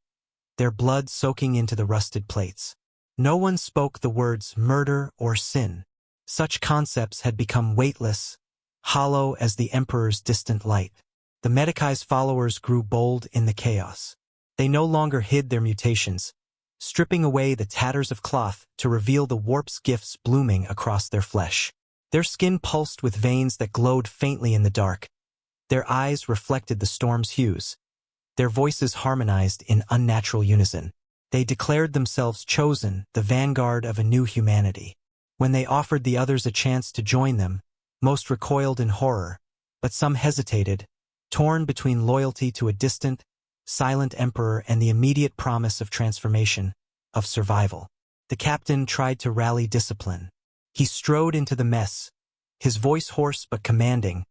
their blood soaking into the rusted plates. No one spoke the words murder or sin. Such concepts had become weightless, hollow as the Emperor's distant light. The Medicai's followers grew bold in the chaos. They no longer hid their mutations, stripping away the tatters of cloth to reveal the warp's gifts blooming across their flesh. Their skin pulsed with veins that glowed faintly in the dark. Their eyes reflected the storm's hues. Their voices harmonized in unnatural unison. They declared themselves chosen, the vanguard of a new humanity. When they offered the others a chance to join them, most recoiled in horror, but some hesitated, torn between loyalty to a distant, silent emperor and the immediate promise of transformation, of survival. The captain tried to rally discipline. He strode into the mess, his voice hoarse but commanding,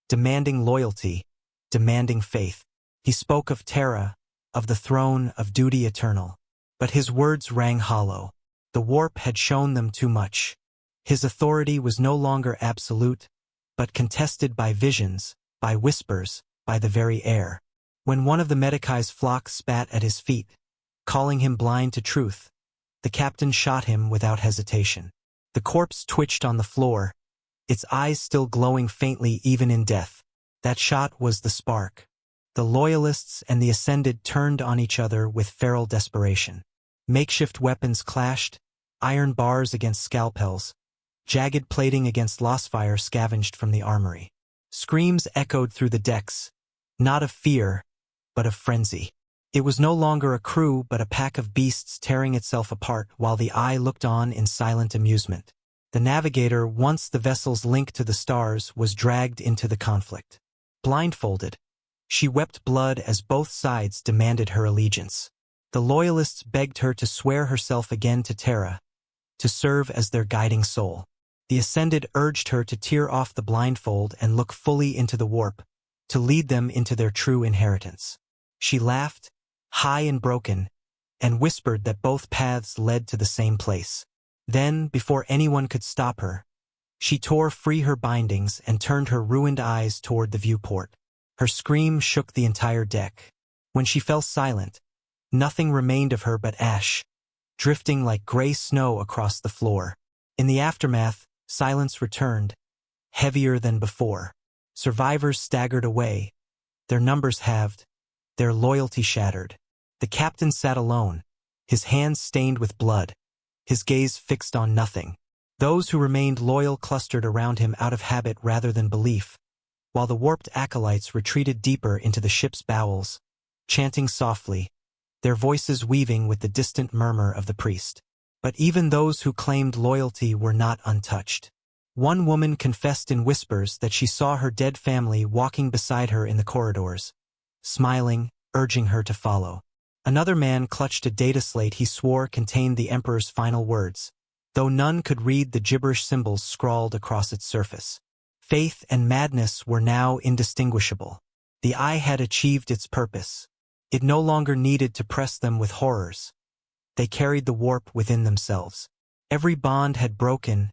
demanding loyalty, demanding faith. He spoke of Terra, of the throne, of duty eternal. But his words rang hollow. The warp had shown them too much. His authority was no longer absolute, but contested by visions, by whispers, by the very air. When one of the Medicai's flock spat at his feet, calling him blind to truth, the captain shot him without hesitation. The corpse twitched on the floor, its eyes still glowing faintly even in death. That shot was the spark. The loyalists and the ascended turned on each other with feral desperation. Makeshift weapons clashed, iron bars against scalpels, jagged plating against lossfire scavenged from the armory. Screams echoed through the decks, not of fear, but of frenzy. It was no longer a crew but a pack of beasts tearing itself apart while the eye looked on in silent amusement. The navigator, once the vessel's link to the stars, was dragged into the conflict. Blindfolded, she wept blood as both sides demanded her allegiance. The loyalists begged her to swear herself again to Terra, to serve as their guiding soul. The ascended urged her to tear off the blindfold and look fully into the warp, to lead them into their true inheritance. She laughed, high and broken, and whispered that both paths led to the same place. Then, before anyone could stop her, she tore free her bindings and turned her ruined eyes toward the viewport. Her scream shook the entire deck. When she fell silent, nothing remained of her but ash, drifting like gray snow across the floor. In the aftermath, silence returned, heavier than before. Survivors staggered away, their numbers halved, their loyalty shattered. The captain sat alone, his hands stained with blood, his gaze fixed on nothing. Those who remained loyal clustered around him out of habit rather than belief, while the warped acolytes retreated deeper into the ship's bowels, chanting softly, their voices weaving with the distant murmur of the priest. But even those who claimed loyalty were not untouched. One woman confessed in whispers that she saw her dead family walking beside her in the corridors, smiling, urging her to follow. Another man clutched a data slate he swore contained the Emperor's final words, though none could read the gibberish symbols scrawled across its surface. Faith and madness were now indistinguishable. The eye had achieved its purpose. It no longer needed to press them with horrors. They carried the warp within themselves. Every bond had broken,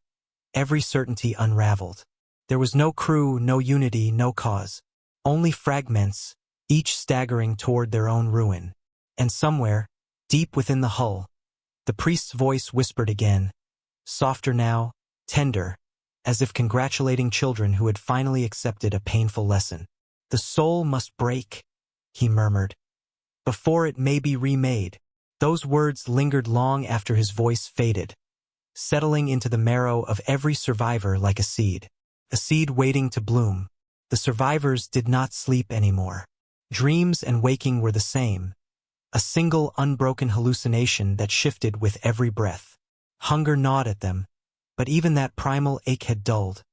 every certainty unraveled. There was no crew, no unity, no cause. Only fragments, each staggering toward their own ruin. And somewhere, deep within the hull, the priest's voice whispered again, softer now, tender, as if congratulating children who had finally accepted a painful lesson. The soul must break, he murmured, before it may be remade. Those words lingered long after his voice faded, settling into the marrow of every survivor like a seed waiting to bloom. The survivors did not sleep anymore. Dreams and waking were the same, a single unbroken hallucination that shifted with every breath. Hunger gnawed at them, but even that primal ache had dulled,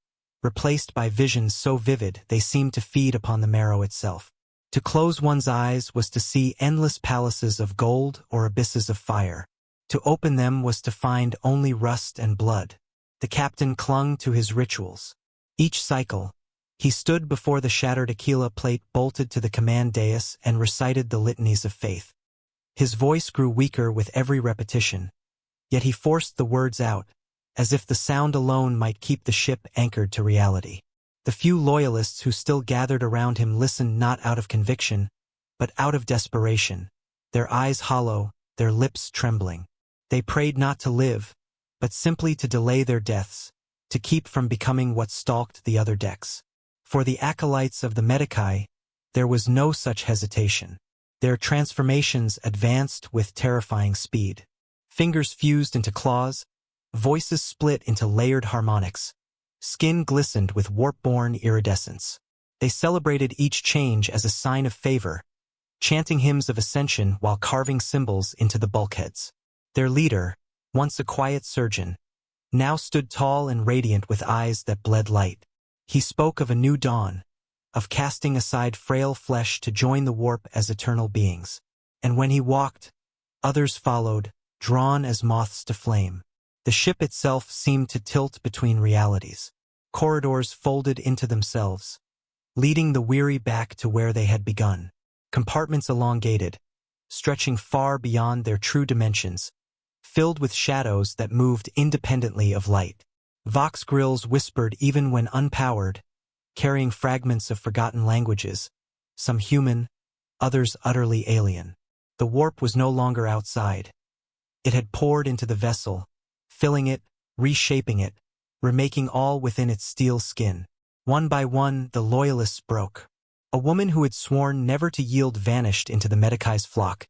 replaced by visions so vivid they seemed to feed upon the marrow itself. To close one's eyes was to see endless palaces of gold or abysses of fire. To open them was to find only rust and blood. The captain clung to his rituals. Each cycle, he stood before the shattered Aquila plate bolted to the command dais and recited the litanies of faith. His voice grew weaker with every repetition, yet he forced the words out, as if the sound alone might keep the ship anchored to reality. The few loyalists who still gathered around him listened not out of conviction, but out of desperation, their eyes hollow, their lips trembling. They prayed not to live, but simply to delay their deaths, to keep from becoming what stalked the other decks. For the acolytes of the Medici, there was no such hesitation. Their transformations advanced with terrifying speed. Fingers fused into claws, voices split into layered harmonics. Skin glistened with warp-born iridescence. They celebrated each change as a sign of favor, chanting hymns of ascension while carving symbols into the bulkheads. Their leader, once a quiet surgeon, now stood tall and radiant with eyes that bled light. He spoke of a new dawn, of casting aside frail flesh to join the warp as eternal beings. And when he walked, others followed, drawn as moths to flame. The ship itself seemed to tilt between realities. Corridors folded into themselves, leading the weary back to where they had begun. Compartments elongated, stretching far beyond their true dimensions, filled with shadows that moved independently of light. Vox grills whispered even when unpowered, carrying fragments of forgotten languages, some human, others utterly alien. The warp was no longer outside. It had poured into the vessel, filling it, reshaping it, remaking all within its steel skin. One by one, the loyalists broke. A woman who had sworn never to yield vanished into the Medici's flock,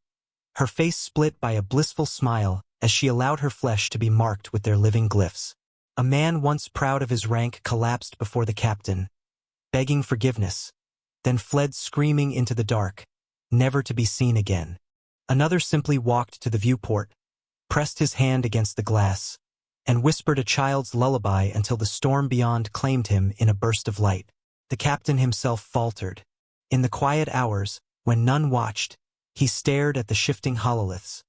her face split by a blissful smile as she allowed her flesh to be marked with their living glyphs. A man once proud of his rank collapsed before the captain, begging forgiveness, then fled screaming into the dark, never to be seen again. Another simply walked to the viewport, pressed his hand against the glass, and whispered a child's lullaby until the storm beyond claimed him in a burst of light. The captain himself faltered. In the quiet hours, when none watched, he stared at the shifting hololiths,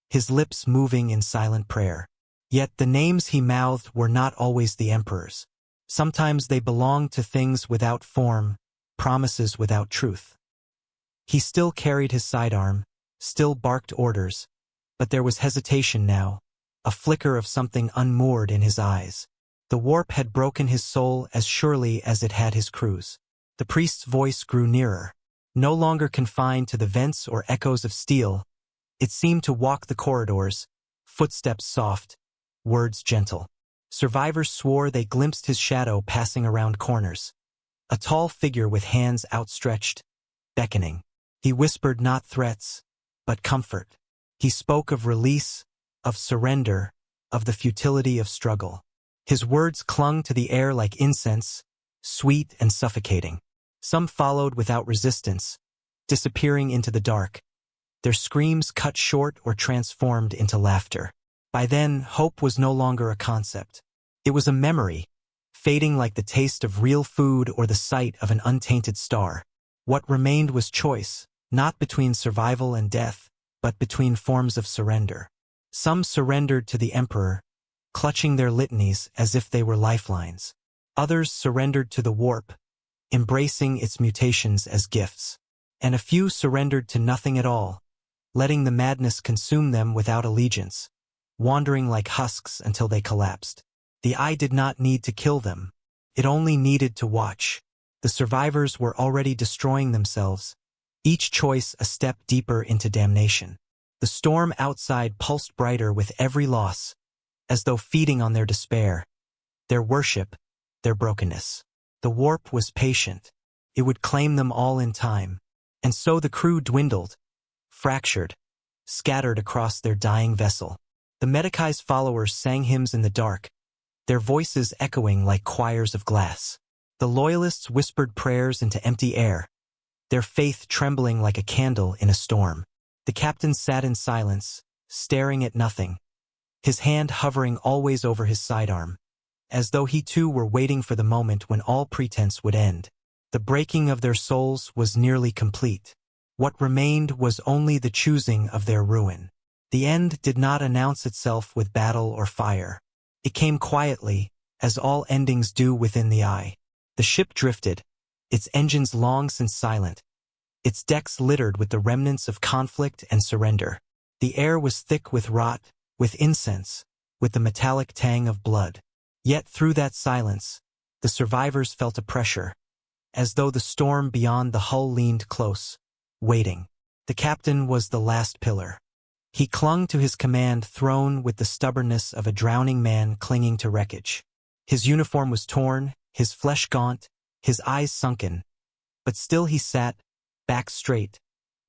his lips moving in silent prayer. Yet the names he mouthed were not always the Emperor's. Sometimes they belonged to things without form, promises without truth. He still carried his sidearm, still barked orders, but there was hesitation now, a flicker of something unmoored in his eyes. The warp had broken his soul as surely as it had his crew's. The priest's voice grew nearer. No longer confined to the vents or echoes of steel, it seemed to walk the corridors, footsteps soft, words gentle. Survivors swore they glimpsed his shadow passing around corners, a tall figure with hands outstretched, beckoning. He whispered not threats, but comfort. He spoke of release, of surrender, of the futility of struggle. His words clung to the air like incense, sweet and suffocating. Some followed without resistance, disappearing into the dark, their screams cut short or transformed into laughter. By then, hope was no longer a concept. It was a memory, fading like the taste of real food or the sight of an untainted star. What remained was choice, not between survival and death, but between forms of surrender. Some surrendered to the emperor, clutching their litanies as if they were lifelines. Others surrendered to the warp, embracing its mutations as gifts. And a few surrendered to nothing at all, letting the madness consume them without allegiance, wandering like husks until they collapsed. The eye did not need to kill them. It only needed to watch. The survivors were already destroying themselves, each choice a step deeper into damnation. The storm outside pulsed brighter with every loss, as though feeding on their despair, their worship, their brokenness. The warp was patient. It would claim them all in time. And so the crew dwindled, fractured, scattered across their dying vessel. The Medicai's followers sang hymns in the dark, their voices echoing like choirs of glass. The loyalists whispered prayers into empty air, their faith trembling like a candle in a storm. The captain sat in silence, staring at nothing, his hand hovering always over his sidearm, as though he too were waiting for the moment when all pretense would end. The breaking of their souls was nearly complete. What remained was only the choosing of their ruin. The end did not announce itself with battle or fire. It came quietly, as all endings do within the eye. The ship drifted, its engines long since silent, its decks littered with the remnants of conflict and surrender. The air was thick with rot, with incense, with the metallic tang of blood. Yet through that silence, the survivors felt a pressure, as though the storm beyond the hull leaned close, waiting. The captain was the last pillar. He clung to his command throne with the stubbornness of a drowning man clinging to wreckage. His uniform was torn, his flesh gaunt, his eyes sunken, but still he sat, back straight,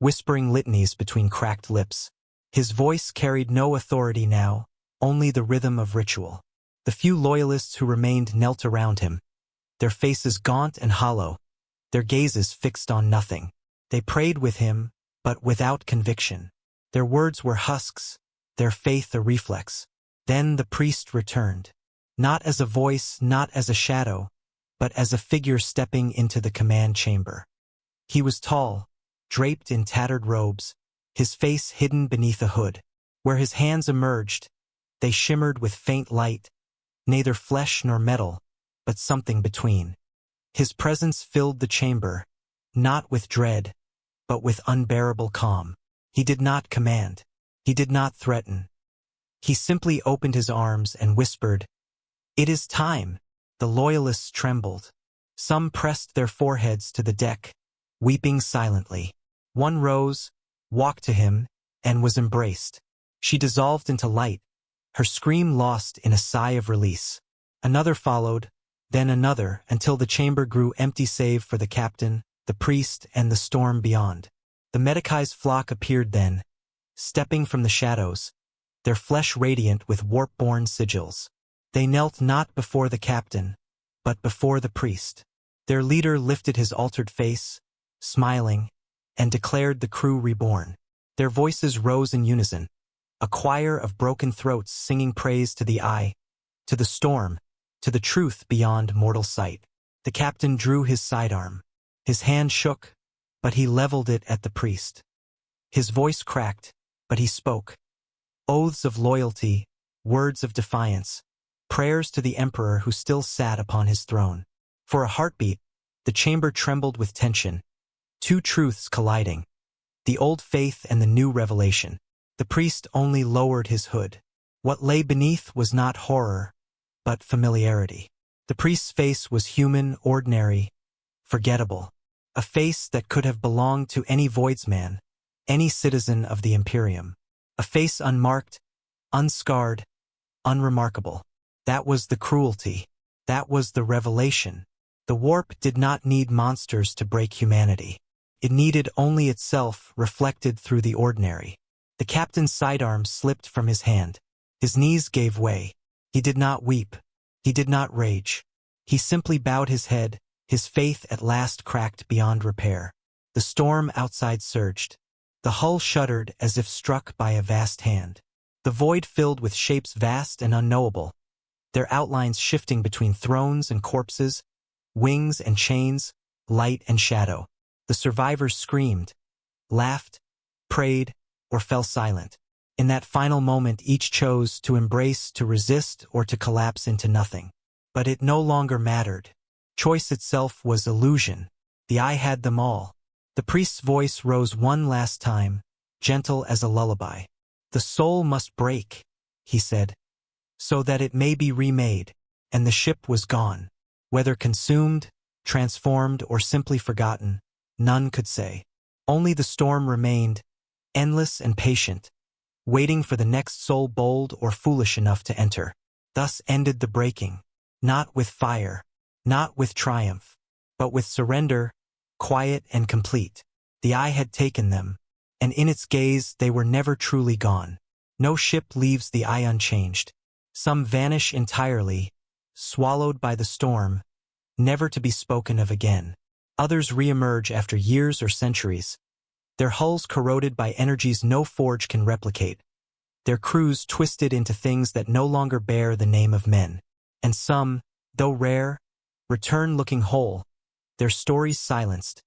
whispering litanies between cracked lips. His voice carried no authority now, only the rhythm of ritual. The few loyalists who remained knelt around him, their faces gaunt and hollow, their gazes fixed on nothing. They prayed with him, but without conviction. Their words were husks, their faith a reflex. Then the priest returned, not as a voice, not as a shadow, but as a figure stepping into the command chamber. He was tall, draped in tattered robes, his face hidden beneath a hood. Where his hands emerged, they shimmered with faint light, neither flesh nor metal, but something between. His presence filled the chamber, not with dread, but with unbearable calm. He did not command. He did not threaten. He simply opened his arms and whispered, "It is time." The loyalists trembled. Some pressed their foreheads to the deck, weeping silently. One rose, walked to him, and was embraced. She dissolved into light, her scream lost in a sigh of release. Another followed, then another, until the chamber grew empty save for the captain, the priest, and the storm beyond. The Medicai's flock appeared then, stepping from the shadows, their flesh radiant with warp-born sigils. They knelt not before the captain, but before the priest. Their leader lifted his altered face, smiling, and declared the crew reborn. Their voices rose in unison, a choir of broken throats singing praise to the eye, to the storm, to the truth beyond mortal sight. The captain drew his sidearm. His hand shook, but he leveled it at the priest. His voice cracked, but he spoke. Oaths of loyalty, words of defiance, prayers to the emperor who still sat upon his throne. For a heartbeat, the chamber trembled with tension, two truths colliding, the old faith and the new revelation. The priest only lowered his hood. What lay beneath was not horror, but familiarity. The priest's face was human, ordinary, forgettable. A face that could have belonged to any voidsman, any citizen of the Imperium. A face unmarked, unscarred, unremarkable. That was the cruelty. That was the revelation. The warp did not need monsters to break humanity. It needed only itself reflected through the ordinary. The captain's sidearm slipped from his hand. His knees gave way. He did not weep. He did not rage. He simply bowed his head, his faith at last cracked beyond repair. The storm outside surged. The hull shuddered as if struck by a vast hand. The void filled with shapes vast and unknowable, their outlines shifting between thrones and corpses, wings and chains, light and shadow. The survivors screamed, laughed, prayed, or fell silent. In that final moment, each chose to embrace, to resist, or to collapse into nothing. But it no longer mattered. Choice itself was illusion. The eye had them all. The priest's voice rose one last time, gentle as a lullaby. The soul must break, he said, so that it may be remade. And the ship was gone. Whether consumed, transformed, or simply forgotten, none could say. Only the storm remained, endless and patient, waiting for the next soul bold or foolish enough to enter. Thus ended the breaking, not with fire, not with triumph, but with surrender, quiet and complete. The eye had taken them, and in its gaze they were never truly gone. No ship leaves the eye unchanged. Some vanish entirely, swallowed by the storm, never to be spoken of again. Others reemerge after years or centuries, their hulls corroded by energies no forge can replicate, their crews twisted into things that no longer bear the name of men. And some, though rare, return looking whole, their stories silenced,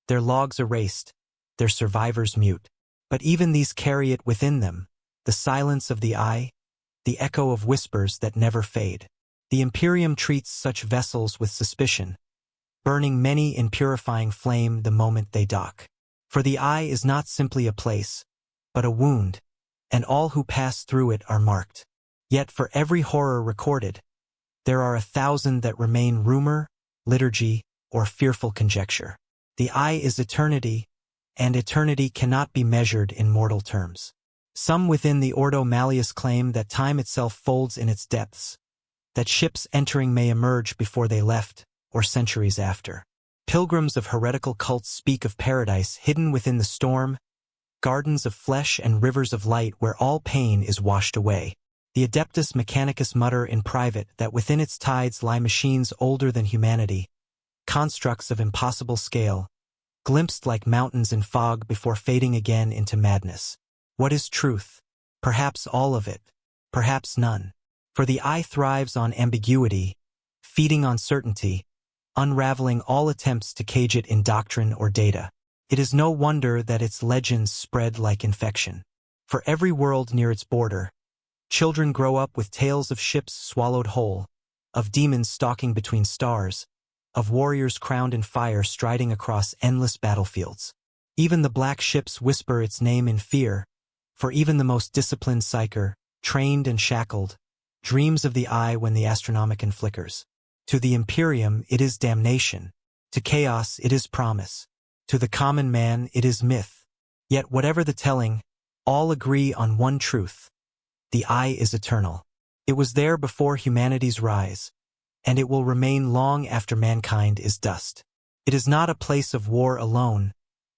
their logs erased, their survivors mute. But even these carry it within them, the silence of the eye, the echo of whispers that never fade. The Imperium treats such vessels with suspicion, burning many in purifying flame the moment they dock. For the eye is not simply a place, but a wound, and all who pass through it are marked. Yet for every horror recorded, there are 1,000 that remain rumor, liturgy, or fearful conjecture. The eye is eternity, and eternity cannot be measured in mortal terms. Some within the Ordo Malleus claim that time itself folds in its depths, that ships entering may emerge before they left, or centuries after. Pilgrims of heretical cults speak of paradise hidden within the storm, gardens of flesh and rivers of light where all pain is washed away. The Adeptus Mechanicus mutter in private that within its tides lie machines older than humanity, constructs of impossible scale, glimpsed like mountains in fog before fading again into madness. What is truth? Perhaps all of it, perhaps none. For the eye thrives on ambiguity, feeding on certainty, unraveling all attempts to cage it in doctrine or data. It is no wonder that its legends spread like infection. For every world near its border, children grow up with tales of ships swallowed whole, of demons stalking between stars, of warriors crowned in fire striding across endless battlefields. Even the black ships whisper its name in fear, for even the most disciplined psyker, trained and shackled, dreams of the eye when the Astronomicon flickers. To the Imperium it is damnation, to chaos it is promise, to the common man it is myth. Yet whatever the telling, all agree on one truth. The eye is eternal. It was there before humanity's rise, and it will remain long after mankind is dust. It is not a place of war alone,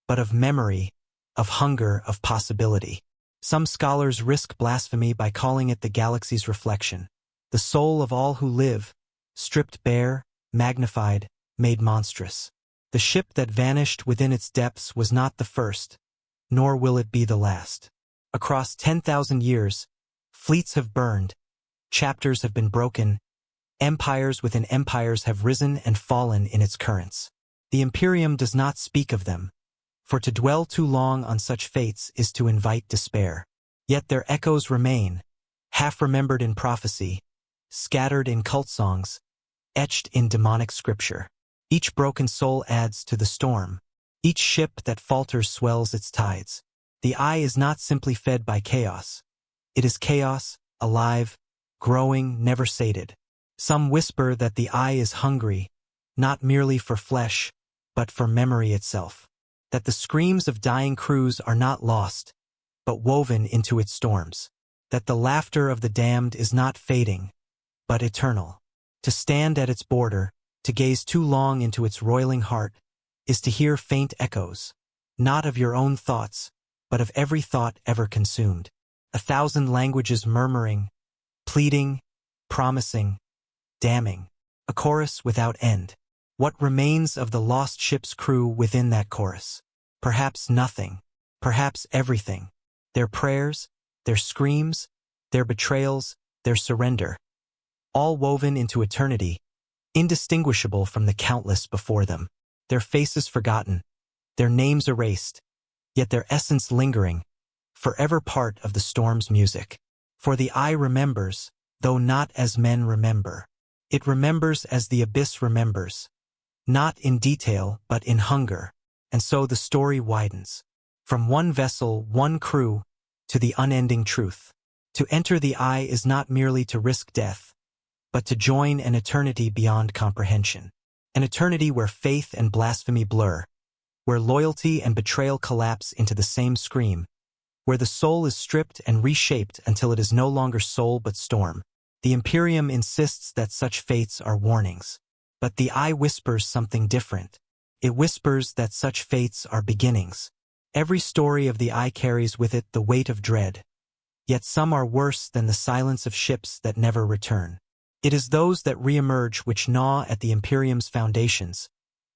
but of memory, of hunger, of possibility. Some scholars risk blasphemy by calling it the galaxy's reflection, the soul of all who live, stripped bare, magnified, made monstrous. The ship that vanished within its depths was not the first, nor will it be the last. Across 10,000 years, fleets have burned, chapters have been broken, empires within empires have risen and fallen in its currents. The Imperium does not speak of them, for to dwell too long on such fates is to invite despair. Yet their echoes remain, half-remembered in prophecy, scattered in cult songs, etched in demonic scripture. Each broken soul adds to the storm. Each ship that falters swells its tides. The eye is not simply fed by chaos. It is chaos, alive, growing, never sated. Some whisper that the eye is hungry, not merely for flesh, but for memory itself. That the screams of dying crews are not lost, but woven into its storms. That the laughter of the damned is not fading, but eternal. To stand at its border, to gaze too long into its roiling heart, is to hear faint echoes, not of your own thoughts, but of every thought ever consumed. 1,000 languages murmuring, pleading, promising, damning. A chorus without end. What remains of the lost ship's crew within that chorus? Perhaps nothing, perhaps everything. Their prayers, their screams, their betrayals, their surrender. All woven into eternity, indistinguishable from the countless before them. Their faces forgotten, their names erased, yet their essence lingering, forever part of the storm's music. For the eye remembers, though not as men remember. It remembers as the abyss remembers, not in detail but in hunger, and so the story widens. From one vessel, one crew, to the unending truth. To enter the eye is not merely to risk death, but to join an eternity beyond comprehension. An eternity where faith and blasphemy blur, where loyalty and betrayal collapse into the same scream, where the soul is stripped and reshaped until it is no longer soul but storm. The Imperium insists that such fates are warnings. But the eye whispers something different. It whispers that such fates are beginnings. Every story of the eye carries with it the weight of dread. Yet some are worse than the silence of ships that never return. It is those that re-emerge which gnaw at the Imperium's foundations,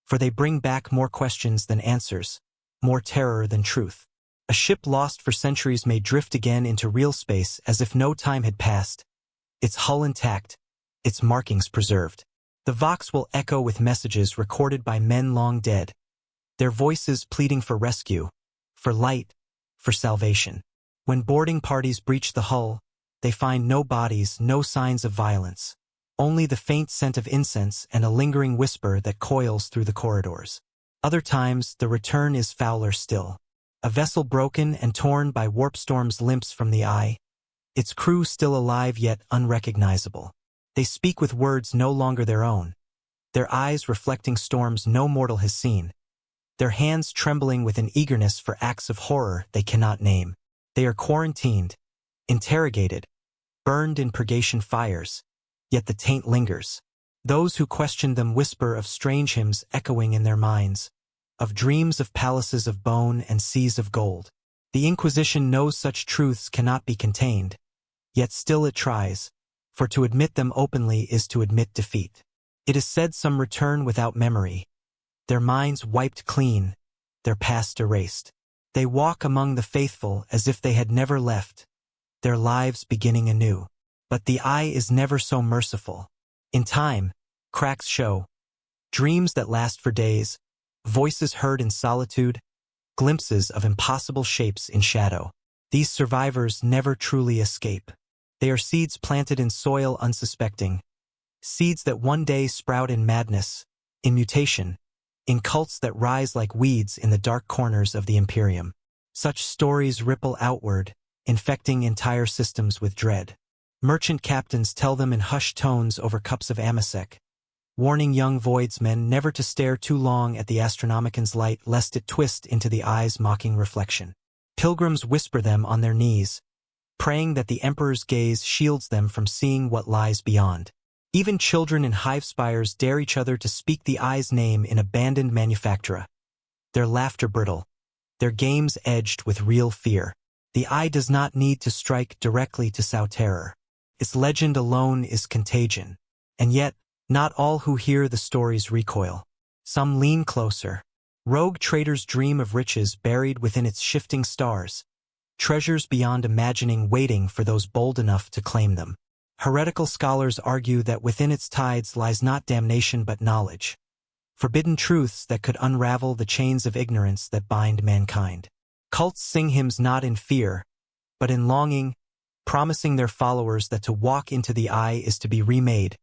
for they bring back more questions than answers, more terror than truth. A ship lost for centuries may drift again into real space as if no time had passed, its hull intact, its markings preserved. The Vox will echo with messages recorded by men long dead, their voices pleading for rescue, for light, for salvation. When boarding parties breach the hull, they find no bodies, no signs of violence, only the faint scent of incense and a lingering whisper that coils through the corridors. Other times, the return is fouler still. A vessel broken and torn by warp storms limps from the eye, its crew still alive yet unrecognizable. They speak with words no longer their own, their eyes reflecting storms no mortal has seen, their hands trembling with an eagerness for acts of horror they cannot name. They are quarantined, interrogated, burned in purgation fires, yet the taint lingers. Those who question them whisper of strange hymns echoing in their minds, of dreams of palaces of bone and seas of gold. The Inquisition knows such truths cannot be contained, yet still it tries, for to admit them openly is to admit defeat. It is said some return without memory, their minds wiped clean, their past erased. They walk among the faithful as if they had never left, their lives beginning anew. But the eye is never so merciful. In time, cracks show, dreams that last for days, voices heard in solitude, glimpses of impossible shapes in shadow. These survivors never truly escape. They are seeds planted in soil unsuspecting, seeds that one day sprout in madness, in mutation, in cults that rise like weeds in the dark corners of the Imperium. Such stories ripple outward, infecting entire systems with dread. Merchant captains tell them in hushed tones over cups of amasec, warning young voidsmen never to stare too long at the Astronomican's light lest it twist into the eye's mocking reflection. Pilgrims whisper them on their knees, praying that the Emperor's gaze shields them from seeing what lies beyond. Even children in hive spires dare each other to speak the eye's name in abandoned manufactura. Their laughter brittle, their games edged with real fear. The eye does not need to strike directly to sow terror. Its legend alone is contagion. And yet, not all who hear the stories recoil. Some lean closer. Rogue traders dream of riches buried within its shifting stars, treasures beyond imagining waiting for those bold enough to claim them. Heretical scholars argue that within its tides lies not damnation but knowledge, forbidden truths that could unravel the chains of ignorance that bind mankind. Cults sing hymns not in fear, but in longing, promising their followers that to walk into the eye is to be remade,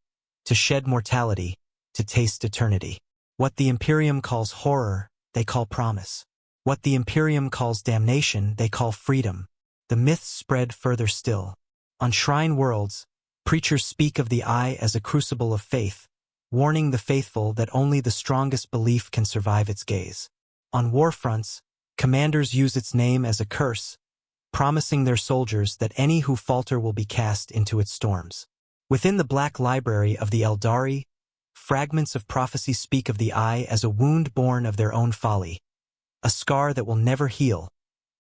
to shed mortality, to taste eternity. What the Imperium calls horror, they call promise. What the Imperium calls damnation, they call freedom. The myths spread further still. On shrine worlds, preachers speak of the eye as a crucible of faith, warning the faithful that only the strongest belief can survive its gaze. On war fronts, commanders use its name as a curse, promising their soldiers that any who falter will be cast into its storms. Within the Black Library of the Eldari, fragments of prophecy speak of the eye as a wound born of their own folly, a scar that will never heal,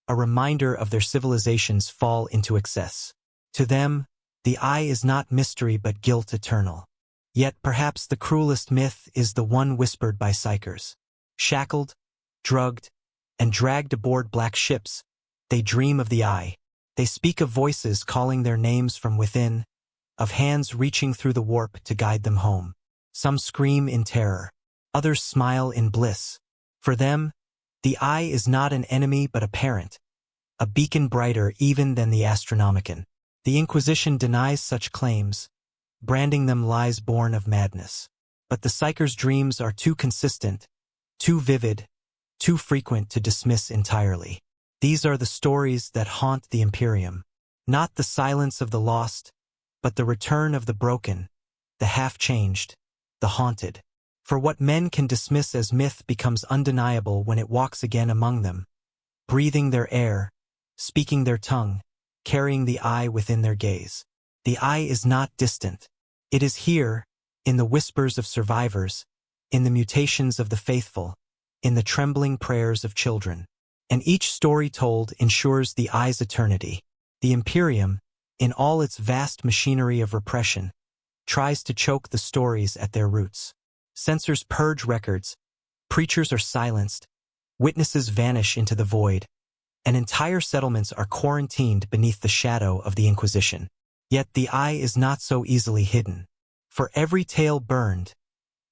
a reminder of their civilization's fall into excess. To them, the eye is not mystery but guilt eternal. Yet perhaps the cruelest myth is the one whispered by psychers. Shackled, drugged, and dragged aboard black ships, they dream of the eye. They speak of voices calling their names from within, of hands reaching through the warp to guide them home. Some scream in terror, others smile in bliss. For them, the eye is not an enemy but a parent, a beacon brighter even than the Astronomicon. The Inquisition denies such claims, branding them lies born of madness. But the Psyker's dreams are too consistent, too vivid, too frequent to dismiss entirely. These are the stories that haunt the Imperium. Not the silence of the lost, but the return of the broken, the half-changed, the haunted. For what men can dismiss as myth becomes undeniable when it walks again among them, breathing their air, speaking their tongue, carrying the eye within their gaze. The eye is not distant. It is here, in the whispers of survivors, in the mutations of the faithful, in the trembling prayers of children. And each story told ensures the eye's eternity. The Imperium, in all its vast machinery of repression, tries to choke the stories at their roots. Censors purge records, preachers are silenced, witnesses vanish into the void, and entire settlements are quarantined beneath the shadow of the Inquisition. Yet the eye is not so easily hidden. For every tale burned,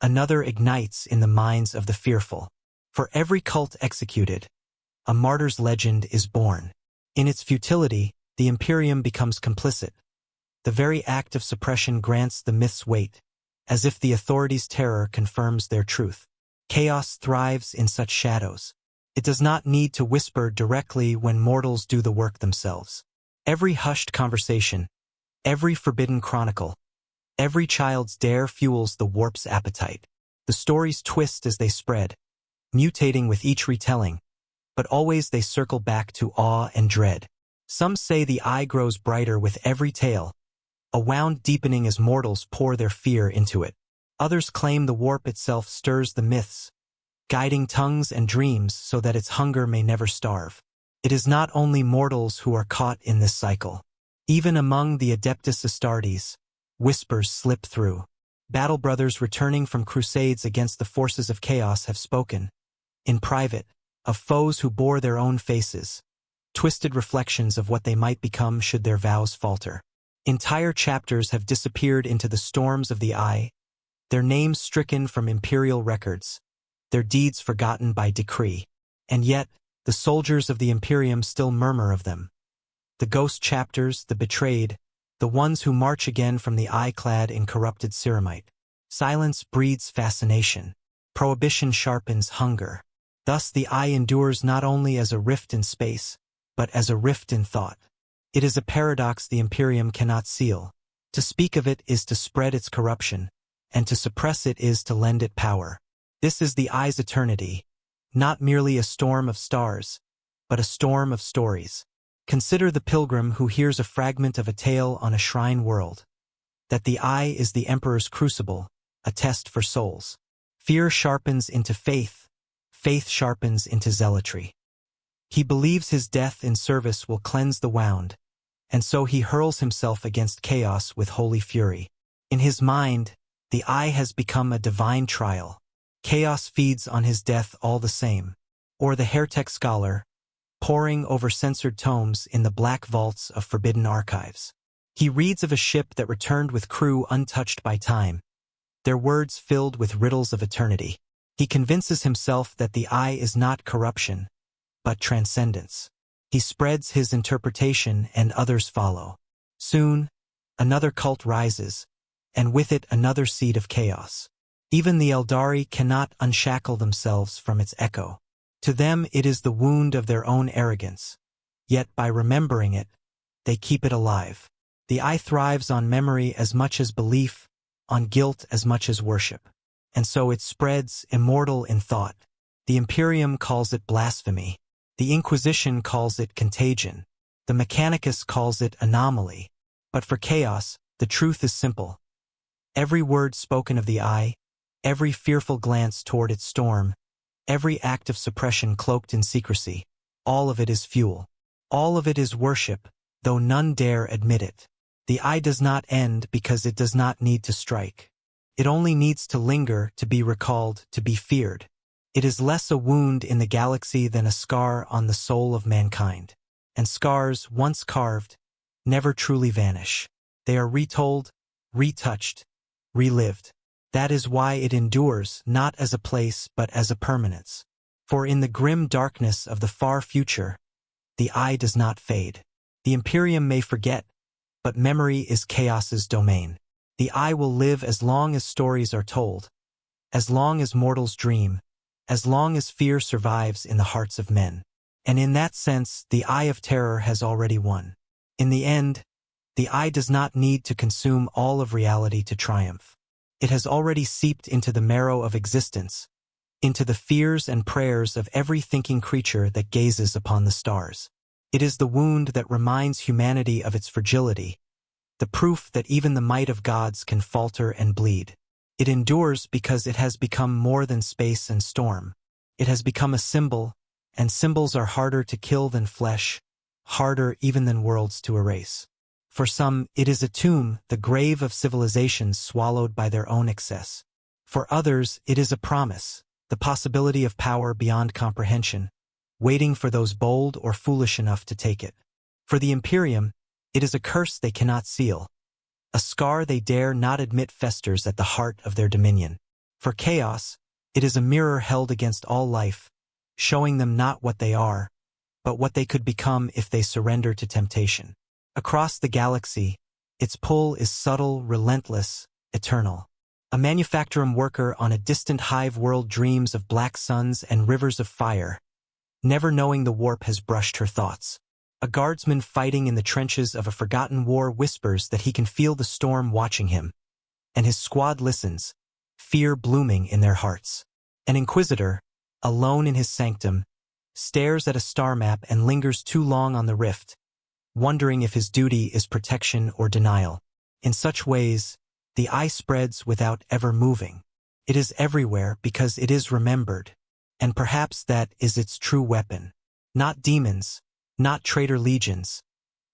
another ignites in the minds of the fearful. For every cult executed, a martyr's legend is born. In its futility, the Imperium becomes complicit. The very act of suppression grants the myth's weight, as if the authorities' terror confirms their truth. Chaos thrives in such shadows. It does not need to whisper directly when mortals do the work themselves. Every hushed conversation, every forbidden chronicle, every child's dare fuels the warp's appetite. The stories twist as they spread, mutating with each retelling, but always they circle back to awe and dread. Some say the eye grows brighter with every tale, a wound deepening as mortals pour their fear into it. Others claim the warp itself stirs the myths, guiding tongues and dreams so that its hunger may never starve. It is not only mortals who are caught in this cycle. Even among the Adeptus Astartes, whispers slip through. Battle brothers returning from crusades against the forces of chaos have spoken, in private, of foes who bore their own faces, twisted reflections of what they might become should their vows falter. Entire chapters have disappeared into the storms of the eye, their names stricken from Imperial records, their deeds forgotten by decree. And yet, the soldiers of the Imperium still murmur of them. The ghost chapters, the betrayed, the ones who march again from the eye clad in corrupted ceramite. Silence breeds fascination. Prohibition sharpens hunger. Thus the eye endures not only as a rift in space, but as a rift in thought. It is a paradox the Imperium cannot seal. To speak of it is to spread its corruption, and to suppress it is to lend it power. This is the eye's eternity, not merely a storm of stars, but a storm of stories. Consider the pilgrim who hears a fragment of a tale on a shrine world. That the eye is the emperor's crucible, a test for souls. Fear sharpens into faith, faith sharpens into zealotry. He believes his death in service will cleanse the wound, and so he hurls himself against chaos with holy fury. In his mind, the eye has become a divine trial. Chaos feeds on his death all the same. Or the heretic scholar, poring over censored tomes in the black vaults of forbidden archives. He reads of a ship that returned with crew untouched by time, their words filled with riddles of eternity. He convinces himself that the eye is not corruption, but transcendence. He spreads his interpretation and others follow. Soon, another cult rises, and with it another seed of chaos. Even the Eldari cannot unshackle themselves from its echo. To them it is the wound of their own arrogance. Yet by remembering it, they keep it alive. The eye thrives on memory as much as belief, on guilt as much as worship. And so it spreads, immortal in thought. The Imperium calls it blasphemy. The Inquisition calls it contagion. The Mechanicus calls it anomaly. But for chaos, the truth is simple. Every word spoken of the eye, every fearful glance toward its storm, every act of suppression cloaked in secrecy, all of it is fuel. All of it is worship, though none dare admit it. The eye does not end because it does not need to strike. It only needs to linger, to be recalled, to be feared. It is less a wound in the galaxy than a scar on the soul of mankind. And scars, once carved, never truly vanish. They are retold, retouched, relived. That is why it endures, not as a place but as a permanence. For in the grim darkness of the far future, the eye does not fade. The Imperium may forget, but memory is chaos's domain. The eye will live as long as stories are told, as long as mortals dream, as long as fear survives in the hearts of men. And in that sense, the Eye of Terror has already won. In the end, the eye does not need to consume all of reality to triumph. It has already seeped into the marrow of existence, into the fears and prayers of every thinking creature that gazes upon the stars. It is the wound that reminds humanity of its fragility, the proof that even the might of gods can falter and bleed. It endures because it has become more than space and storm. It has become a symbol, and symbols are harder to kill than flesh, harder even than worlds to erase. For some, it is a tomb, the grave of civilizations swallowed by their own excess. For others, it is a promise, the possibility of power beyond comprehension, waiting for those bold or foolish enough to take it. For the Imperium, it is a curse they cannot seal, a scar they dare not admit festers at the heart of their dominion. For chaos, it is a mirror held against all life, showing them not what they are, but what they could become if they surrender to temptation. Across the galaxy, its pull is subtle, relentless, eternal. A manufacturing worker on a distant hive world dreams of black suns and rivers of fire, never knowing the warp has brushed her thoughts. A guardsman fighting in the trenches of a forgotten war whispers that he can feel the storm watching him, and his squad listens, fear blooming in their hearts. An inquisitor, alone in his sanctum, stares at a star map and lingers too long on the rift, wondering if his duty is protection or denial. In such ways, the eye spreads without ever moving. It is everywhere because it is remembered, and perhaps that is its true weapon. Not demons, not traitor legions,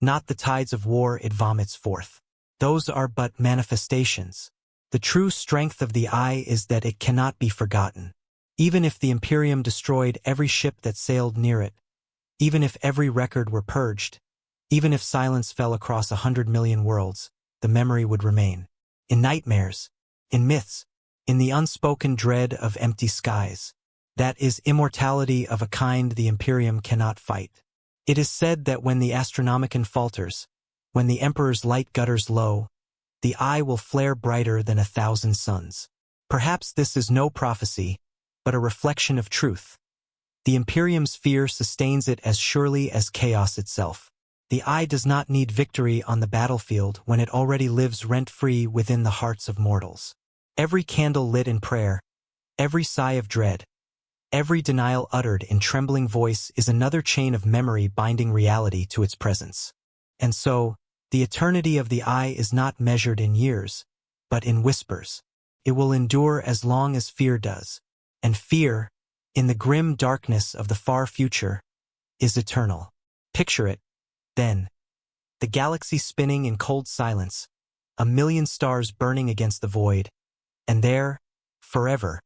not the tides of war it vomits forth. Those are but manifestations. The true strength of the eye is that it cannot be forgotten. Even if the Imperium destroyed every ship that sailed near it, even if every record were purged, even if silence fell across 100 million worlds, the memory would remain. In nightmares, in myths, in the unspoken dread of empty skies. That is immortality of a kind the Imperium cannot fight. It is said that when the Astronomicon falters, when the Emperor's light gutters low, the eye will flare brighter than 1,000 suns. Perhaps this is no prophecy, but a reflection of truth. The Imperium's fear sustains it as surely as chaos itself. The eye does not need victory on the battlefield when it already lives rent-free within the hearts of mortals. Every candle lit in prayer, every sigh of dread, every denial uttered in trembling voice is another chain of memory binding reality to its presence. And so, the eternity of the eye is not measured in years, but in whispers. It will endure as long as fear does. And fear, in the grim darkness of the far future, is eternal. Picture it, then. The galaxy spinning in cold silence, 1,000,000 stars burning against the void, and there, forever,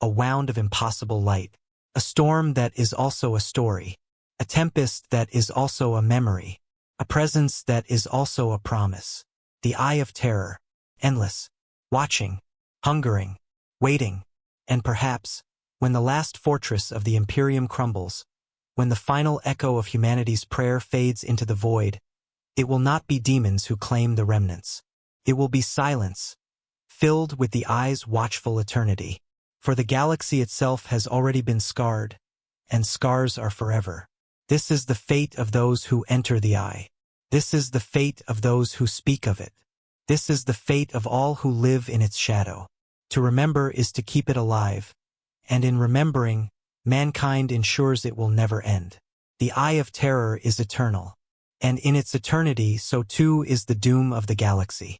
a wound of impossible light. A storm that is also a story. A tempest that is also a memory. A presence that is also a promise. The Eye of Terror, endless, watching, hungering, waiting, and perhaps, when the last fortress of the Imperium crumbles, when the final echo of humanity's prayer fades into the void, it will not be demons who claim the remnants. It will be silence, filled with the eye's watchful eternity. For the galaxy itself has already been scarred, and scars are forever. This is the fate of those who enter the eye. This is the fate of those who speak of it. This is the fate of all who live in its shadow. To remember is to keep it alive, and in remembering, mankind ensures it will never end. The Eye of Terror is eternal, and in its eternity so too is the doom of the galaxy.